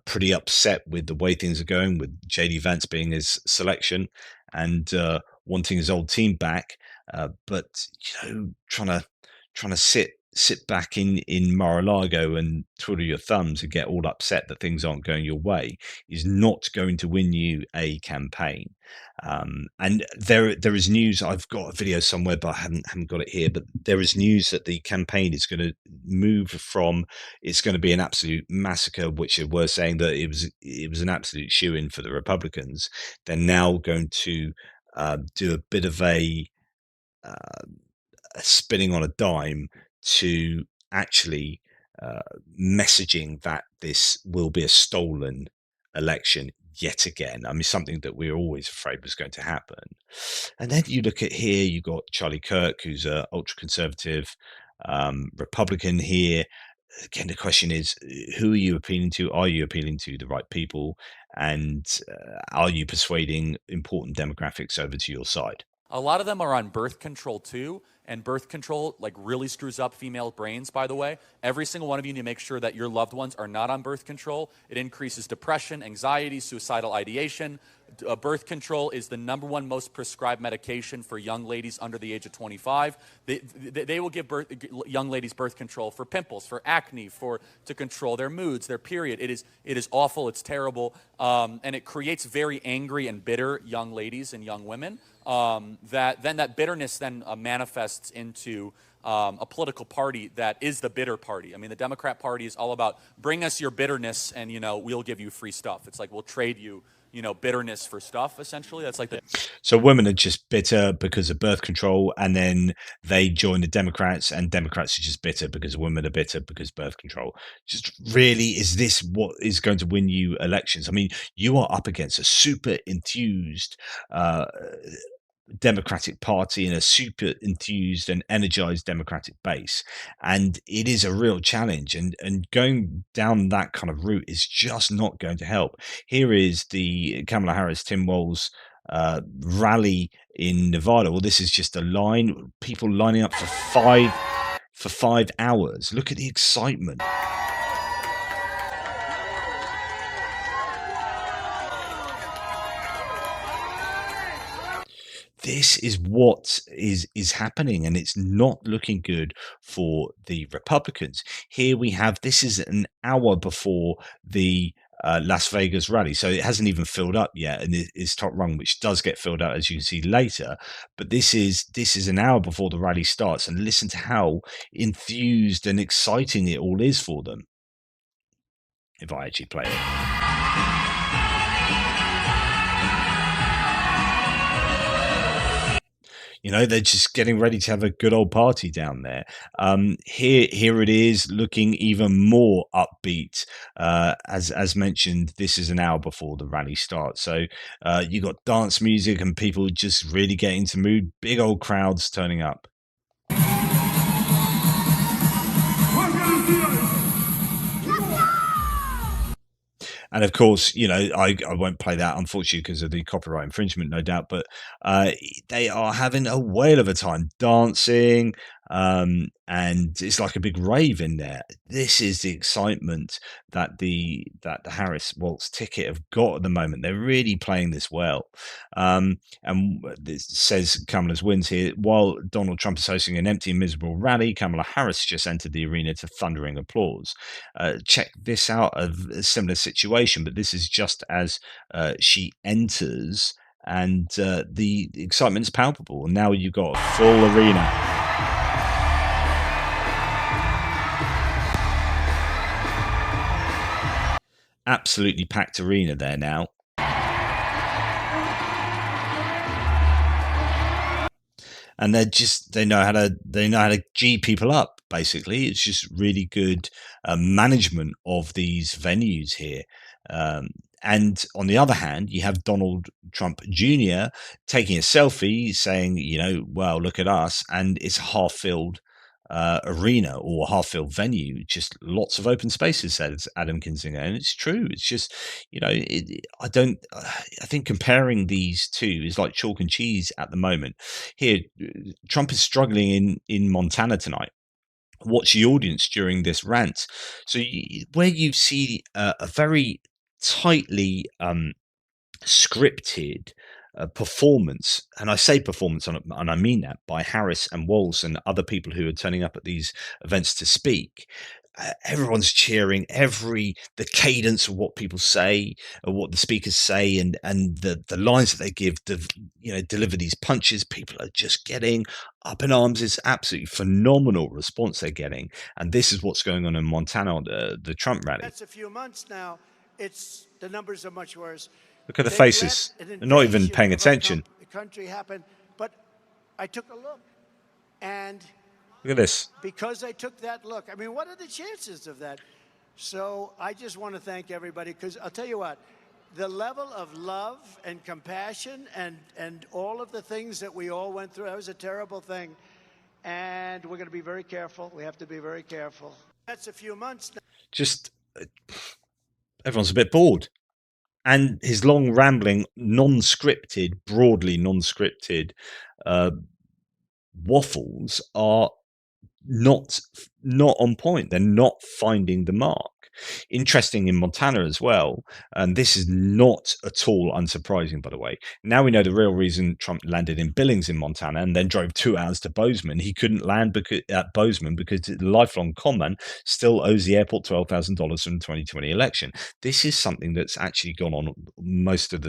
pretty upset with the way things are going, with JD Vance being his selection and wanting his old team back. But trying to sit sit back in Mar-a-Lago and twiddle your thumbs and get all upset that things aren't going your way is not going to win you a campaign. And there is news. I've got a video somewhere, but I haven't got it here. But there is news that the campaign is going to move from it's going to be an absolute massacre, which they were saying that it was an absolute shoo-in for the Republicans. They're now going to do a bit of a spinning on a dime to actually messaging that this will be a stolen election yet again. I mean, something that we were always afraid was going to happen. And then you look at here, you've got Charlie Kirk, who's an ultra conservative Republican here. Again, the question is, who are you appealing to? Are you appealing to the right people? And are you persuading important demographics over to your side? A lot of them are on birth control too, and birth control like really screws up female brains, by the way. Every single one of you need to make sure that your loved ones are not on birth control. It increases depression, anxiety, suicidal ideation. Birth control is the #1 most prescribed medication for young ladies under the age of 25. They will give young ladies birth control for pimples, for acne, to control their moods, their period. It is awful, it's terrible, and it creates very angry and bitter young ladies and young women. That bitterness then manifests into a political party that is the bitter party. I mean, the Democrat Party is all about bring us your bitterness and, we'll give you free stuff. It's like we'll trade you, bitterness for stuff, essentially. That's like So women are just bitter because of birth control, and then they join the Democrats, and Democrats are just bitter because women are bitter because birth control. Just really, is this what is going to win you elections? I mean, you are up against a super enthused Democratic Party and a super enthused and energized Democratic base, and it is a real challenge, and going down that kind of route is just not going to help. Here is the Kamala Harris Tim Walz rally in Nevada. Well, this is just a line, people lining up for 5 hours. Look at the excitement. This is what is happening, and it's not looking good for the Republicans. Here we have, this is an hour before the Las Vegas rally, so it hasn't even filled up yet, and it is top rung, which does get filled out as you can see later. But this is an hour before the rally starts, and listen to how enthused and exciting it all is for them. If I actually play it. They're just getting ready to have a good old party down there. Here it is, looking even more upbeat. As mentioned, this is an hour before the rally starts. So you got dance music and people just really getting into mood. Big old crowds turning up. And of course, I won't play that, unfortunately, because of the copyright infringement, no doubt. But they are having a whale of a time dancing, and it's like a big rave in there. This is the excitement that the Harris Walz ticket have got at the moment. They're really playing this well. And this says Kamala's wins here. While Donald Trump is hosting an empty and miserable rally, Kamala Harris just entered the arena to thundering applause. Check this out, a similar situation, but this is just as she enters, and the excitement is palpable. And now you've got a full arena. Absolutely packed arena there now. And they know how to G people up. Basically, it's just really good management of these venues here. And on the other hand, you have Donald Trump Jr. taking a selfie, saying, well, look at us, and it's half-filled arena or half-filled venue, just lots of open spaces, says Adam Kinzinger, and it's true. It's just, I think comparing these two is like chalk and cheese at the moment. Here, Trump is struggling in Montana tonight. Watch the audience during this rant. So where you see a very tightly scripted performance, and I say performance, and I mean that, by Harris and Walz and other people who are turning up at these events to speak. Everyone's cheering. The cadence of what people say, or what the speakers say, and the lines that they give, deliver these punches. People are just getting up in arms. It's absolutely phenomenal response they're getting, and this is what's going on in Montana, the Trump rally. That's a few months now. The numbers are much worse. Look at the faces. They're not even paying attention. The country happened, but I took a look, and look at this. Because I took that look, I mean, what are the chances of that? So I just want to thank everybody, because I'll tell you what, the level of love and compassion and all of the things that we all went through, that was a terrible thing, and we're going to be very careful. We have to be very careful. That's a few months now. Just everyone's a bit bored. And his long, rambling, broadly non-scripted waffles are not on point. They're not finding the mark. Interesting in Montana as well, and this is not at all unsurprising, by the way. Now we know the real reason Trump landed in Billings in Montana and then drove 2 hours to Bozeman. He couldn't land at Bozeman because the lifelong conman still owes the airport $12,000 from the 2020 election. This is something that's actually gone on most of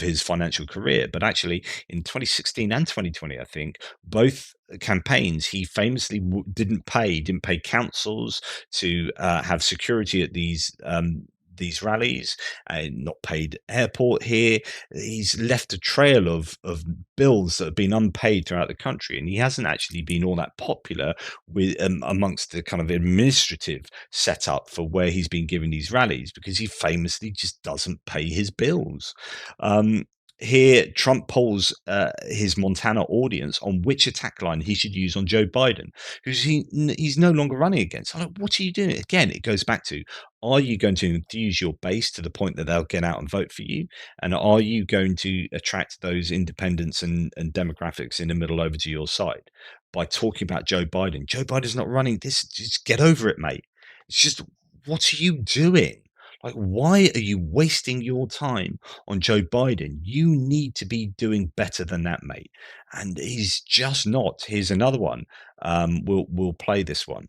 his financial career, but actually in 2016 and 2020, I think, both campaigns, he famously didn't pay councils to have security at these rallies, not paid airport here. He's left a trail of bills that have been unpaid throughout the country, and he hasn't actually been all that popular with amongst the kind of administrative setup for where he's been giving these rallies, because he famously just doesn't pay his bills. Here, Trump polls his Montana audience on which attack line he should use on Joe Biden, who's he's no longer running against. I'm like, what are you doing? Again, it goes back to, are you going to enthuse your base to the point that they'll get out and vote for you? And are you going to attract those independents and demographics in the middle over to your side by talking about Joe Biden? Joe Biden's not running this. Just get over it, mate. It's just, what are you doing? Like, why are you wasting your time on Joe Biden? You need to be doing better than that, mate. And he's just not. Here's another one. We'll play this one.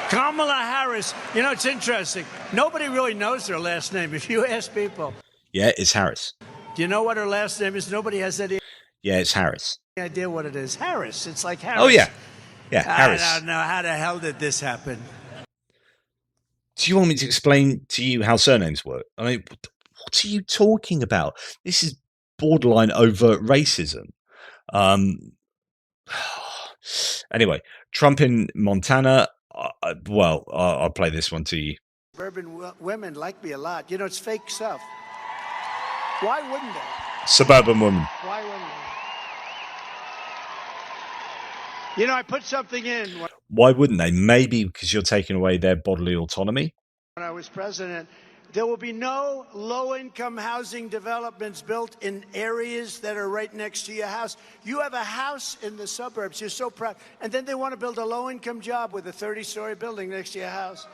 Kamala Harris. You know, it's interesting. Nobody really knows her last name. If you ask people. Yeah, it's Harris. Do you know what her last name is? Nobody has any Yeah, it's Harris. idea what it is. Harris. It's like Harris. Oh, yeah. Yeah, Harris. I don't know. How the hell did this happen? Do you want me to explain to you how surnames work? I mean, what are you talking about? This is borderline overt racism. Anyway, Trump in Montana. I'll play this one to you. Suburban women like me a lot. You know, it's fake stuff. Why wouldn't they? Suburban woman. Why wouldn't they? You know, I put something in. Why wouldn't they? Maybe because you're taking away their bodily autonomy. When I was president, there will be no low-income housing developments built in areas that are right next to your house. You have a house in the suburbs. You're so proud. And then they want to build a low-income job with a 30-story building next to your house.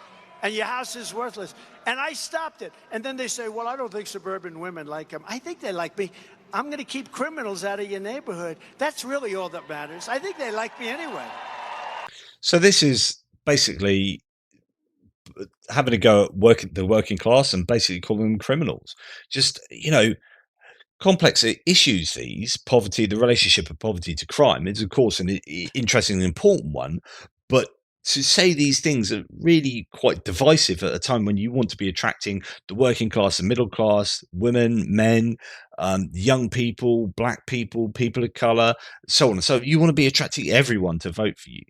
And your house is worthless. And I stopped it. And then they say, well, I don't think suburban women like them. I think they like me. I'm going to keep criminals out of your neighborhood. That's really all that matters. I think they like me anyway. So this is basically having a go at the working class and basically calling them criminals. Just, complex issues, these. Poverty, the relationship of poverty to crime is, of course, an interesting and important one. But to say these things are really quite divisive at a time when you want to be attracting the working class and middle class, women, men, young people, black people, people of color, so on and so on. You want to be attracting everyone to vote for you.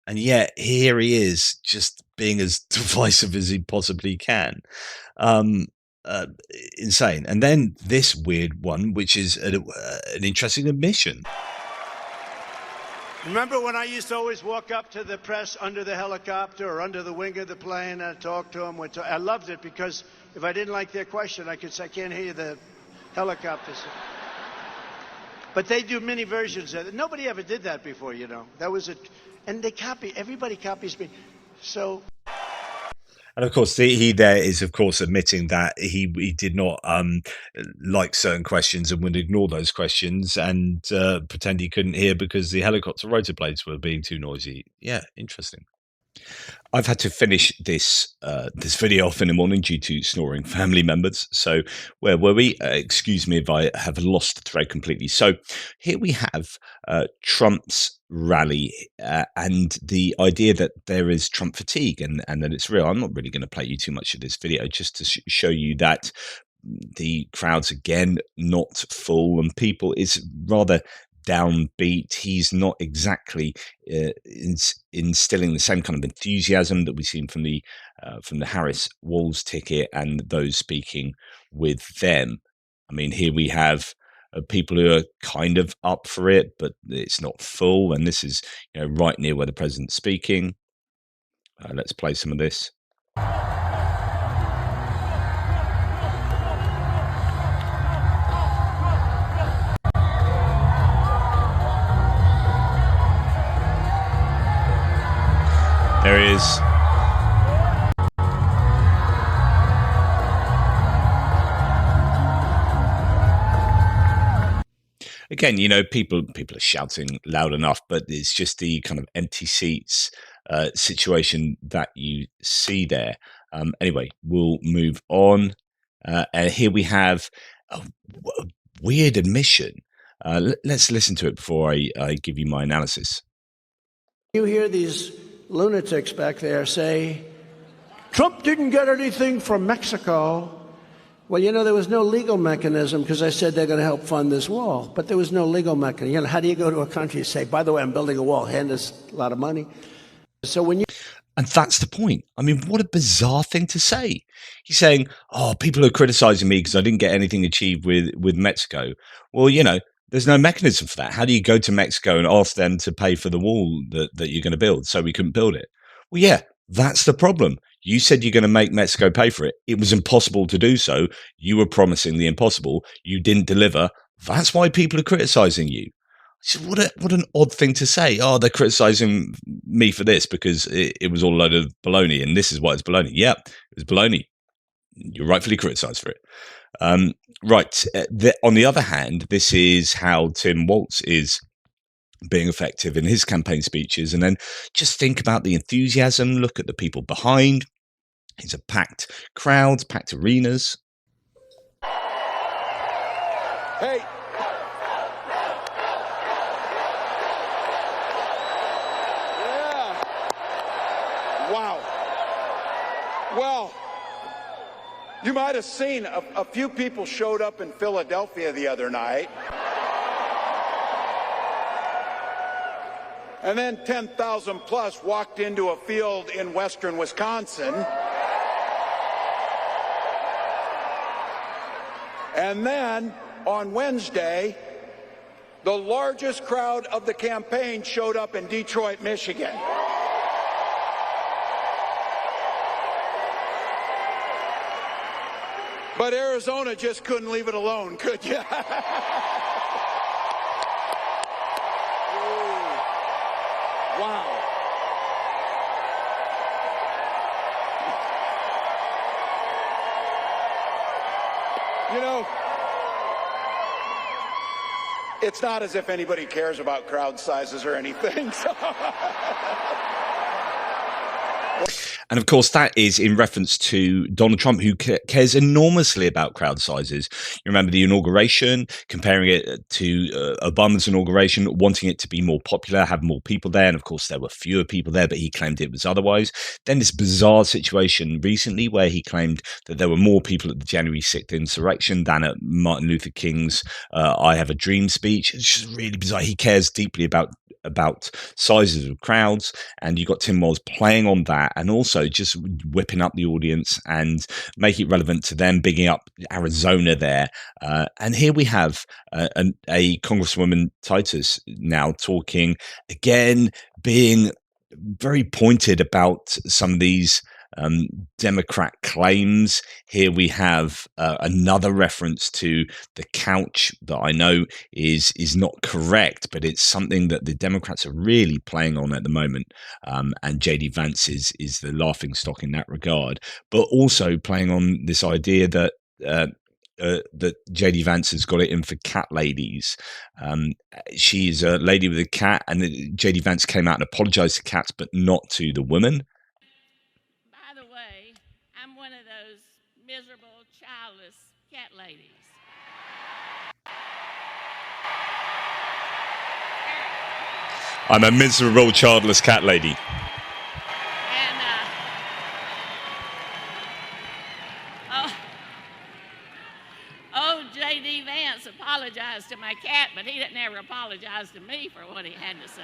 And yet here he is, just being as divisive as he possibly can. Insane. And then this weird one, which is an interesting admission. remember when I used to always walk up to the press under the helicopter or under the wing of the plane and talk to them? I loved it because if I didn't like their question, I could say, I can't hear the helicopters. But they do mini versions of it. Nobody ever did that before, you know. That was it. And they copy. Everybody copies me. So. And of course, he there is, of course, admitting that he did not like certain questions and would ignore those questions and pretend he couldn't hear because the helicopter rotor blades were being too noisy. Yeah, interesting. I've had to finish this this video off in the morning due to snoring family members. So where were we? Excuse me if I have lost the thread completely. So here we have Trump's rally and the idea that there is Trump fatigue and that it's real. I'm not really going to play you too much of this video just to show you that the crowd's again not full and people is rather downbeat. He's not exactly instilling the same kind of enthusiasm that we've seen from the Harris Walz ticket and those speaking with them. I mean, here we have people who are kind of up for it, but it's not full. And this is right near where the president's speaking. Let's play some of this. There he is. Again, people are shouting loud enough, but it's just the kind of empty seats situation that you see there. Anyway, we'll move on. And here we have a weird admission. Let's listen to it before I give you my analysis. You hear these lunatics back there say, Trump didn't get anything from Mexico. Well, there was no legal mechanism because I said they're going to help fund this wall, but there was no legal mechanism. How do you go to a country and say, by the way, I'm building a wall, hand us a lot of money? So when you... And that's the point. I mean, what a bizarre thing to say. He's saying, oh, people are criticizing me because I didn't get anything achieved with Mexico. Well, there's no mechanism for that. How do you go to Mexico and ask them to pay for the wall that you're going to build? So we couldn't build it. Well, yeah, that's the problem. You said you're going to make Mexico pay for it. It was impossible to do so. You were promising the impossible. You didn't deliver. That's why people are criticizing you. So what an odd thing to say. Oh, they're criticizing me for this because it was all a load of baloney, and this is why it's baloney. Yeah, it was baloney. You're rightfully criticized for it. Right. On the other hand, this is how Tim Walz is being effective in his campaign speeches. And then just think about the enthusiasm. Look at the people behind. It's a packed crowds, packed arenas. Hey. Yeah. Wow. Well, you might have seen a few people showed up in Philadelphia the other night. And then 10,000 plus walked into a field in western Wisconsin. And then on Wednesday, the largest crowd of the campaign showed up in Detroit, Michigan. But Arizona just couldn't leave it alone, could you? Wow. It's not as if anybody cares about crowd sizes or anything. So. And of course, that is in reference to Donald Trump, who cares enormously about crowd sizes. You remember the inauguration, comparing it to Obama's inauguration, wanting it to be more popular, have more people there. And of course, there were fewer people there, but he claimed it was otherwise. Then this bizarre situation recently where he claimed that there were more people at the January 6th insurrection than at Martin Luther King's I Have a Dream speech. It's just really bizarre. He cares deeply about sizes of crowds, and you got Tim Walz playing on that and also just whipping up the audience and make it relevant to them, bigging up Arizona there. And here we have a Congresswoman Titus now talking again, being very pointed about some of these Democrat claims. Here we have another reference to the couch that I know is not correct, but it's something that the Democrats are really playing on at the moment. And JD Vance is the laughingstock in that regard, but also playing on this idea that that JD Vance has got it in for cat ladies. She's a lady with a cat, and JD Vance came out and apologized to cats, but not to the women. By the way, I'm one of those miserable, childless cat ladies. I'm a miserable, childless cat lady. JD Vance apologized to my cat, but he didn't ever apologize to me for what he had to say.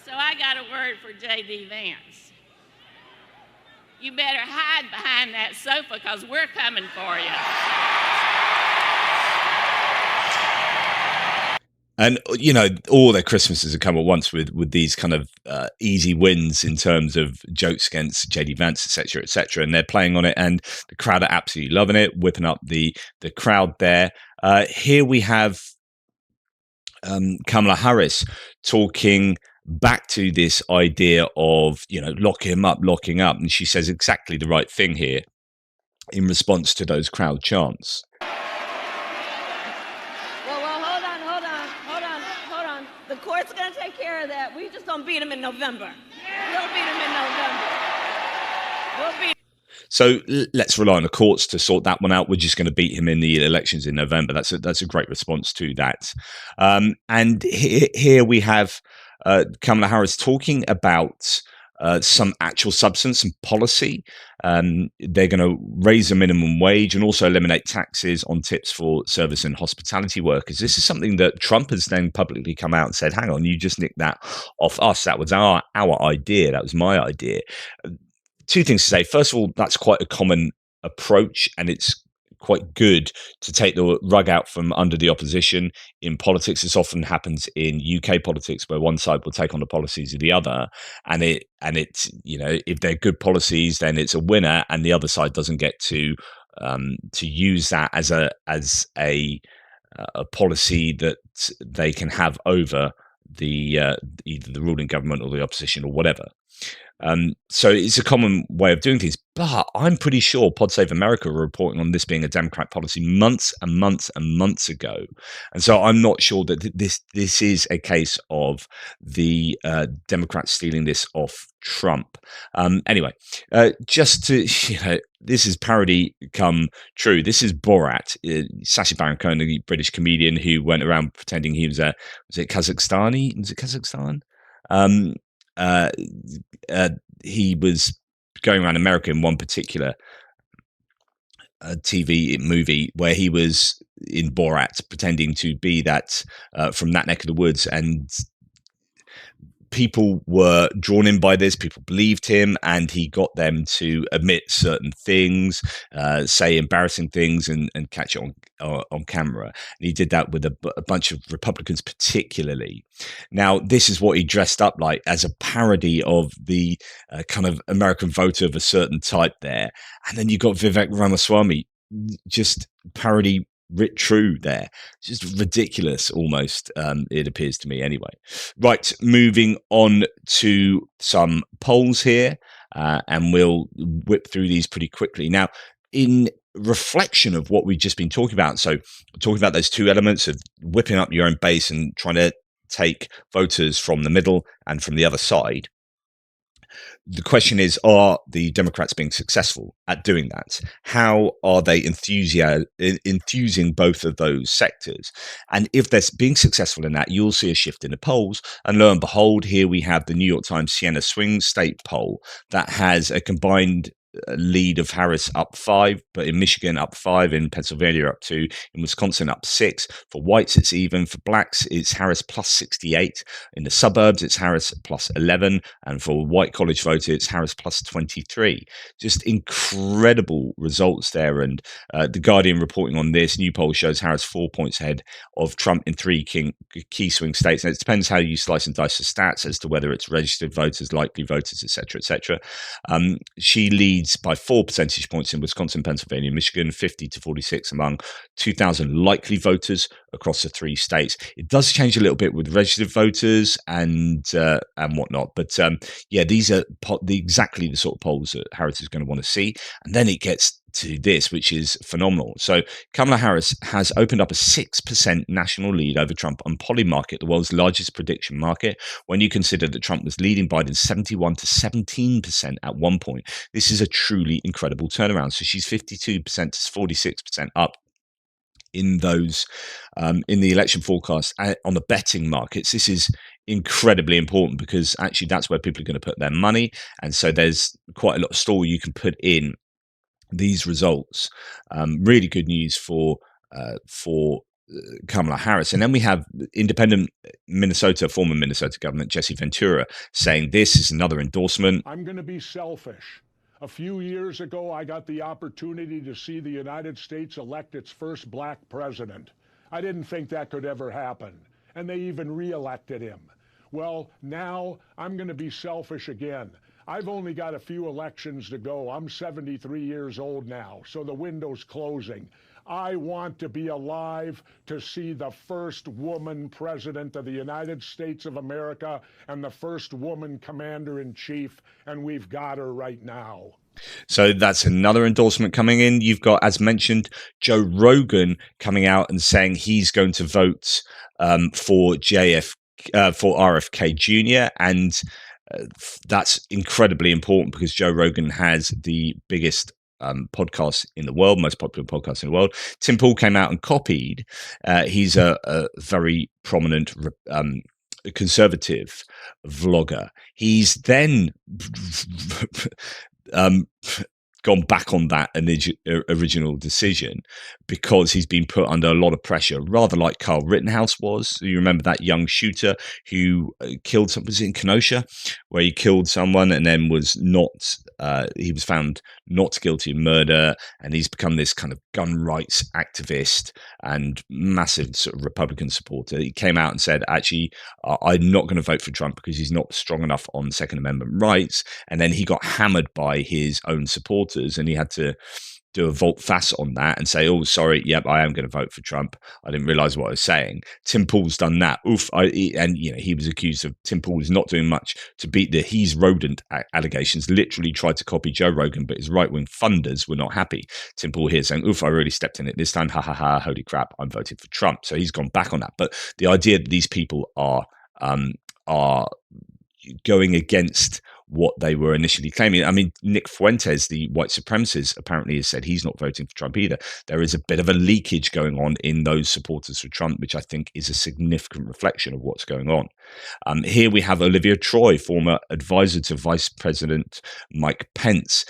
So I got a word for JD Vance. You better hide behind that sofa because we're coming for you. And, you know, all their Christmases have come at once with these kind of easy wins in terms of jokes against JD Vance, etc., etc. And they're playing on it, and the crowd are absolutely loving it, whipping up the crowd there. Here we have Kamala Harris talking back to this idea of, you know, locking up. And she says exactly the right thing here in response to those crowd chants. The court's going to take care of that. We just don't beat them in November. We'll beat them in November. So let's rely on the courts to sort that one out. We're just going to beat him in the elections in November. That's a great response to that. And here we have Kamala Harris talking about some actual substance and policy. They're going to raise the minimum wage and also eliminate taxes on tips for service and hospitality workers. This is something that Trump has then publicly come out and said, hang on, you just nicked that off us. That was our idea. That was my idea. Two things to say. First of all, that's quite a common approach, and it's quite good to take the rug out from under the opposition in politics. This often happens in UK politics, where one side will take on the policies of the other, and it's, you know, if they're good policies, then it's a winner, and the other side doesn't get to use that as a policy that they can have over the either the ruling government or the opposition or whatever. So it's a common way of doing things, but I'm pretty sure Pod Save America were reporting on this being a Democrat policy months and months and months ago. And so I'm not sure that this is a case of the Democrats stealing this off Trump. Anyway, just to, you know, this is parody come true. This is Borat, Sacha Baron Cohen, the British comedian who went around pretending he was Kazakhstani? Was it Kazakhstan? He was going around America in one particular TV movie where he was in Borat pretending to be that from that neck of the woods, and people were drawn in by this. People believed him, and he got them to admit certain things, say embarrassing things, and catch it on camera. And he did that with a bunch of Republicans, particularly. Now, this is what he dressed up like, as a parody of the kind of American voter of a certain type there. And then you got Vivek Ramaswamy, just parody writ true there. Just ridiculous almost, it appears to me anyway. Right, moving on to some polls here, and we'll whip through these pretty quickly. Now, in reflection of what we've just been talking about, so talking about those two elements of whipping up your own base and trying to take voters from the middle and from the other side, the question is, are the Democrats being successful at doing that? How are they enthusing both of those sectors? And if they're being successful in that, you'll see a shift in the polls. And lo and behold, here we have the New York Times Siena Swing State poll that has a combined lead of Harris up 5, but in Michigan up 5, in Pennsylvania up 2, in Wisconsin up 6. For whites, it's even. For blacks, it's Harris plus 68. In the suburbs, it's Harris plus 11. And for white college voters, it's Harris plus 23. Just incredible results there. And The Guardian reporting on this, new poll shows Harris 4 points ahead of Trump in 3 key swing states. And it depends how you slice and dice the stats as to whether it's registered voters, likely voters, etc., etc. She leads by 4 percentage points in Wisconsin, Pennsylvania, Michigan, 50 to 46 among 2,000 likely voters across the 3 states. It does change a little bit with registered voters and whatnot, but yeah, these are exactly the sort of polls that Harris is going to want to see. And then it gets to this, which is phenomenal. So Kamala Harris has opened up a 6% national lead over Trump on Polymarket, the world's largest prediction market, when you consider that Trump was leading Biden 71 to 17% at one point. This is a truly incredible turnaround. So she's 52% to 46% up in those in the election forecast on the betting markets. This is incredibly important because actually that's where people are going to put their money, and so there's quite a lot of store you can put in these results. Really good news for Kamala Harris. And then we have independent former Minnesota governor Jesse Ventura saying this is another endorsement. I'm going to be selfish. A few years ago, I got the opportunity to see the United States elect its first black president. I didn't think that could ever happen, and they even reelected him. Well, now I'm going to be selfish again. I've only got a few elections to go. I'm 73 years old now, so the window's closing. I want to be alive to see the first woman president of the United States of America and the first woman commander-in-chief, and we've got her right now. So that's another endorsement coming in. You've got, as mentioned, Joe Rogan coming out and saying he's going to vote for RFK Jr. and that's incredibly important because Joe Rogan has the biggest podcast in the world, most popular podcast in the world. Tim Pool came out and copied. He's a very prominent conservative vlogger. He's then gone back on that original decision because he's been put under a lot of pressure, rather like Kyle Rittenhouse was. You remember that young shooter who killed someone, was it in Kenosha, where he killed someone and then was not, he was found not guilty of murder, and he's become this kind of gun rights activist and massive sort of Republican supporter. He came out and said, actually, I'm not going to vote for Trump because he's not strong enough on Second Amendment rights. And then he got hammered by his own supporters, and he had to do a volte-face on that and say, oh, sorry, yep, I am going to vote for Trump. I didn't realize what I was saying. Tim Pool's done that. He was accused of, Tim Pool is not doing much to beat the he's rodent allegations, literally tried to copy Joe Rogan, but his right-wing funders were not happy. Tim Pool here saying, I really stepped in it this time. Ha, ha, ha, holy crap, I'm voting for Trump. So he's gone back on that. But the idea that these people are going against what they were initially claiming. I mean, Nick Fuentes, the white supremacist, apparently has said he's not voting for Trump either. There is a bit of a leakage going on in those supporters for Trump, which I think is a significant reflection of what's going on. Here we have Olivia Troy, former advisor to Vice President Mike Pence.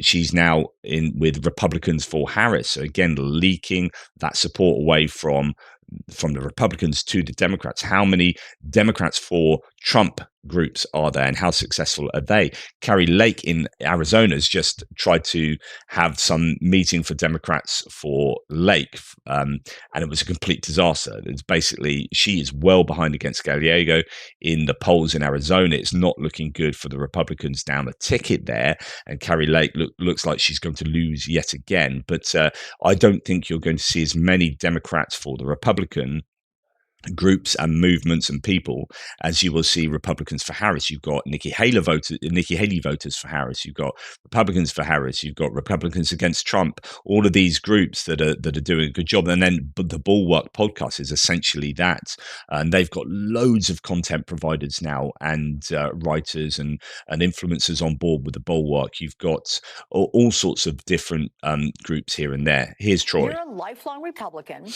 She's now in with Republicans for Harris. So again, leaking that support away from the Republicans to the Democrats. How many Democrats for Trump groups are there, and how successful are they? Carrie Lake in Arizona has just tried to have some meeting for Democrats for Lake, and it was a complete disaster. It's basically, she is well behind against Gallego in the polls in Arizona. It's not looking good for the Republicans down a ticket there, and Carrie Lake looks like she's going to lose yet again. But I don't think you're going to see as many Democrats for the Republican groups and movements and people as you will see Republicans for Harris. You've got Nikki Haley voters for Harris. You've got Republicans for Harris. You've got Republicans against Trump. All of these groups that are doing a good job. And then the Bulwark podcast is essentially that, and they've got loads of content providers now and writers and influencers on board with the Bulwark. You've got all sorts of different groups here and there. Here's Troy. You're a lifelong Republican.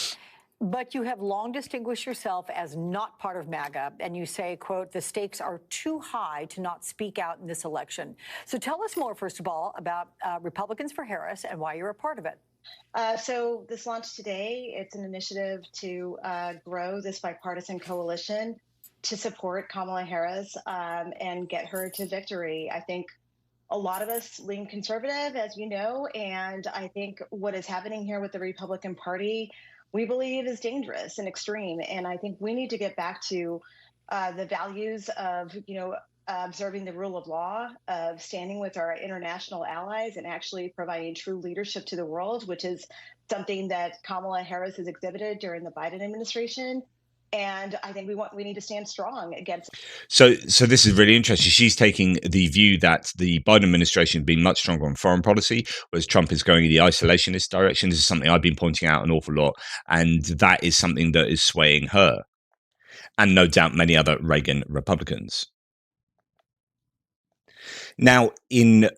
But you have long distinguished yourself as not part of MAGA, and you say, quote, the stakes are too high to not speak out in this election. So tell us more, first of all, about Republicans for Harris and why you're a part of it. So this launched today. It's an initiative to grow this bipartisan coalition to support Kamala Harris and get her to victory. I think a lot of us lean conservative, as you know, and I think what is happening here with the Republican Party, we believe is dangerous and extreme. And I think we need to get back to the values of, observing the rule of law, of standing with our international allies and actually providing true leadership to the world, which is something that Kamala Harris has exhibited during the Biden administration. And I think we need to stand strong against. So this is really interesting. She's taking the view that the Biden administration has been much stronger on foreign policy, whereas Trump is going in the isolationist direction. This is something I've been pointing out an awful lot, and that is something that is swaying her, and no doubt many other Reagan Republicans. Now, in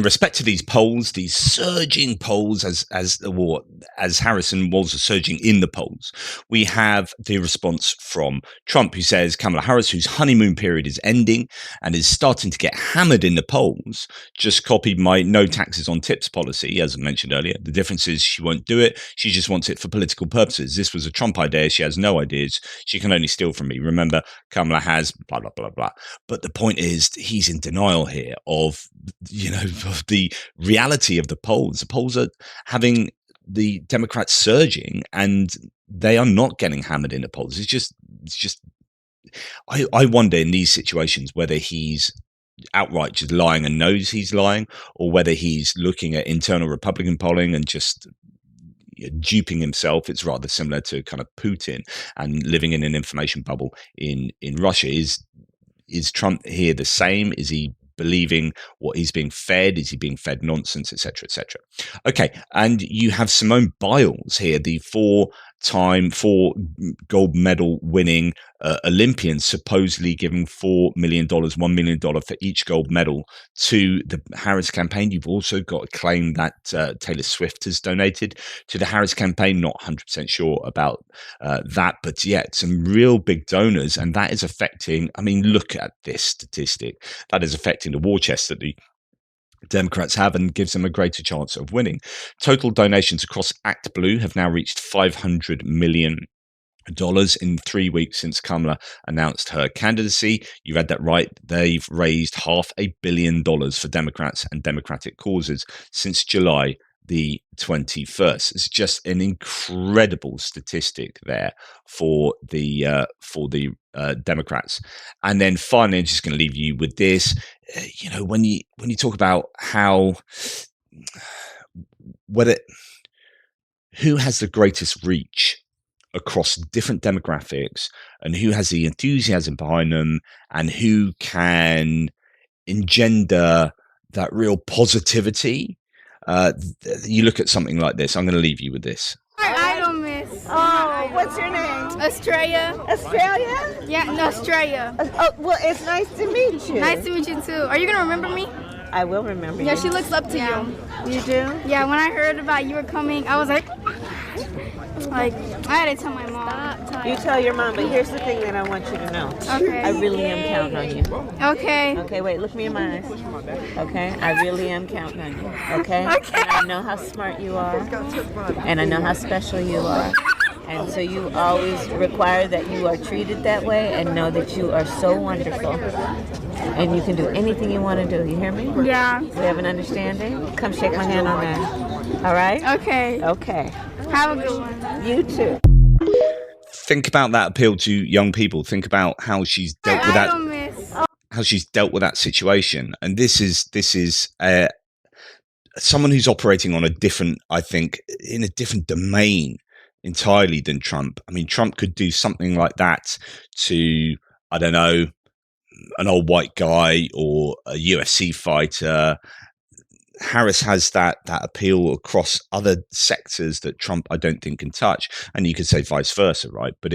respect to these polls, these surging polls, as Harris and Walz are surging in the polls, we have the response from Trump, who says Kamala Harris, whose honeymoon period is ending and is starting to get hammered in the polls, just copied my no taxes on tips policy, as I mentioned earlier. The difference is she won't do it. She just wants it for political purposes. This was a Trump idea. She has no ideas. She can only steal from me. Remember, Kamala has blah, blah, blah, blah. But the point is, he's in denial here of the reality of the polls. The polls are having the Democrats surging, and they are not getting hammered in the polls. It's just. I wonder in these situations whether he's outright just lying and knows he's lying, or whether he's looking at internal Republican polling and just duping himself. It's rather similar to kind of Putin and living in an information bubble in Russia. Is Trump here the same? Is he believing what he's being fed? Is he being fed nonsense, etc., etc.? Okay, and you have Simone Biles here, the four gold medal winning Olympian, supposedly giving $4 million, $1 million for each gold medal to the Harris campaign. You've also got a claim that Taylor Swift has donated to the Harris campaign. Not 100% sure about that, but yeah, some real big donors, and that is affecting. I mean, look at this statistic. That is affecting the war chest that the Democrats have and gives them a greater chance of winning. Total donations across Act Blue have now reached $500 million in 3 weeks since Kamala announced her candidacy. You read that right. They've raised $500 million for Democrats and Democratic causes since July the 21st. It's just an incredible statistic there for the Democrats. And then finally, I'm just going to leave you with this. When you talk about who has the greatest reach across different demographics, and who has the enthusiasm behind them, and who can engender that real positivity. You look at something like this. I'm going to leave you with this. I don't miss. Oh, what's your name? Australia. Australia? Yeah, no, Australia. Oh, well, it's nice to meet you. Nice to meet you too. Are you gonna remember me? I will remember you. Yeah, she looks up to you. You do? Yeah, when I heard about you were coming, I was like, I had to tell my mom. You tell your mom, but here's the thing that I want you to know. Okay. I really am counting on you. Okay. Okay, wait, look me in my eyes. Okay? I really am counting on you. Okay? Okay. And I know how smart you are. And I know how special you are. And so you always require that you are treated that way, and know that you are so wonderful. And you can do anything you want to do. You hear me? Yeah. We have an understanding? Come shake my hand on that. All right? Okay. Okay. Have a good one. You too. Think about that appeal to young people. Think about how she's dealt with that. I don't miss. How she's dealt with that situation, and this is someone who's operating on a different, I think, in a different domain entirely than Trump. I mean, Trump could do something like that to, I don't know, an old white guy or a UFC fighter. Harris has that appeal across other sectors that Trump, I don't think, can touch. And you could say vice versa, right? But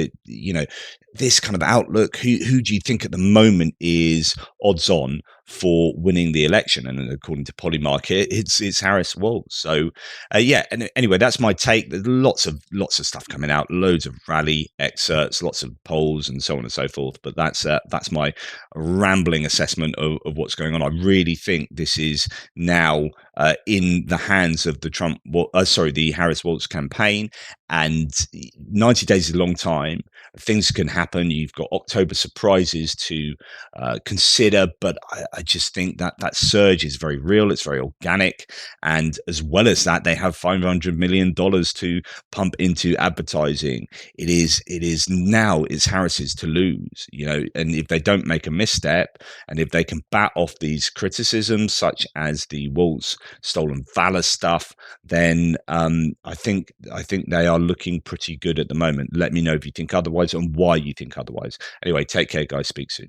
this kind of outlook, who do you think at the moment is odds on for winning the election. And according to Polymark, it's Harris Walz. So and anyway, that's my take. There's lots of stuff coming out, loads of rally excerpts, lots of polls, and so on and so forth. But that's my rambling assessment of what's going on. I really think this is now in the hands of the Harris Walz campaign, and 90 days is a long time. Things can happen. You've got October surprises to consider, but I just think that surge is very real. It's very organic, and as well as that, they have $500 million to pump into advertising. It's Harris's to lose, and if they don't make a misstep, and if they can bat off these criticisms, such as the Walz stolen valor stuff, then I think they are looking pretty good at the moment. Let me know if you think otherwise and why you think otherwise. Anyway, take care, guys. Speak soon.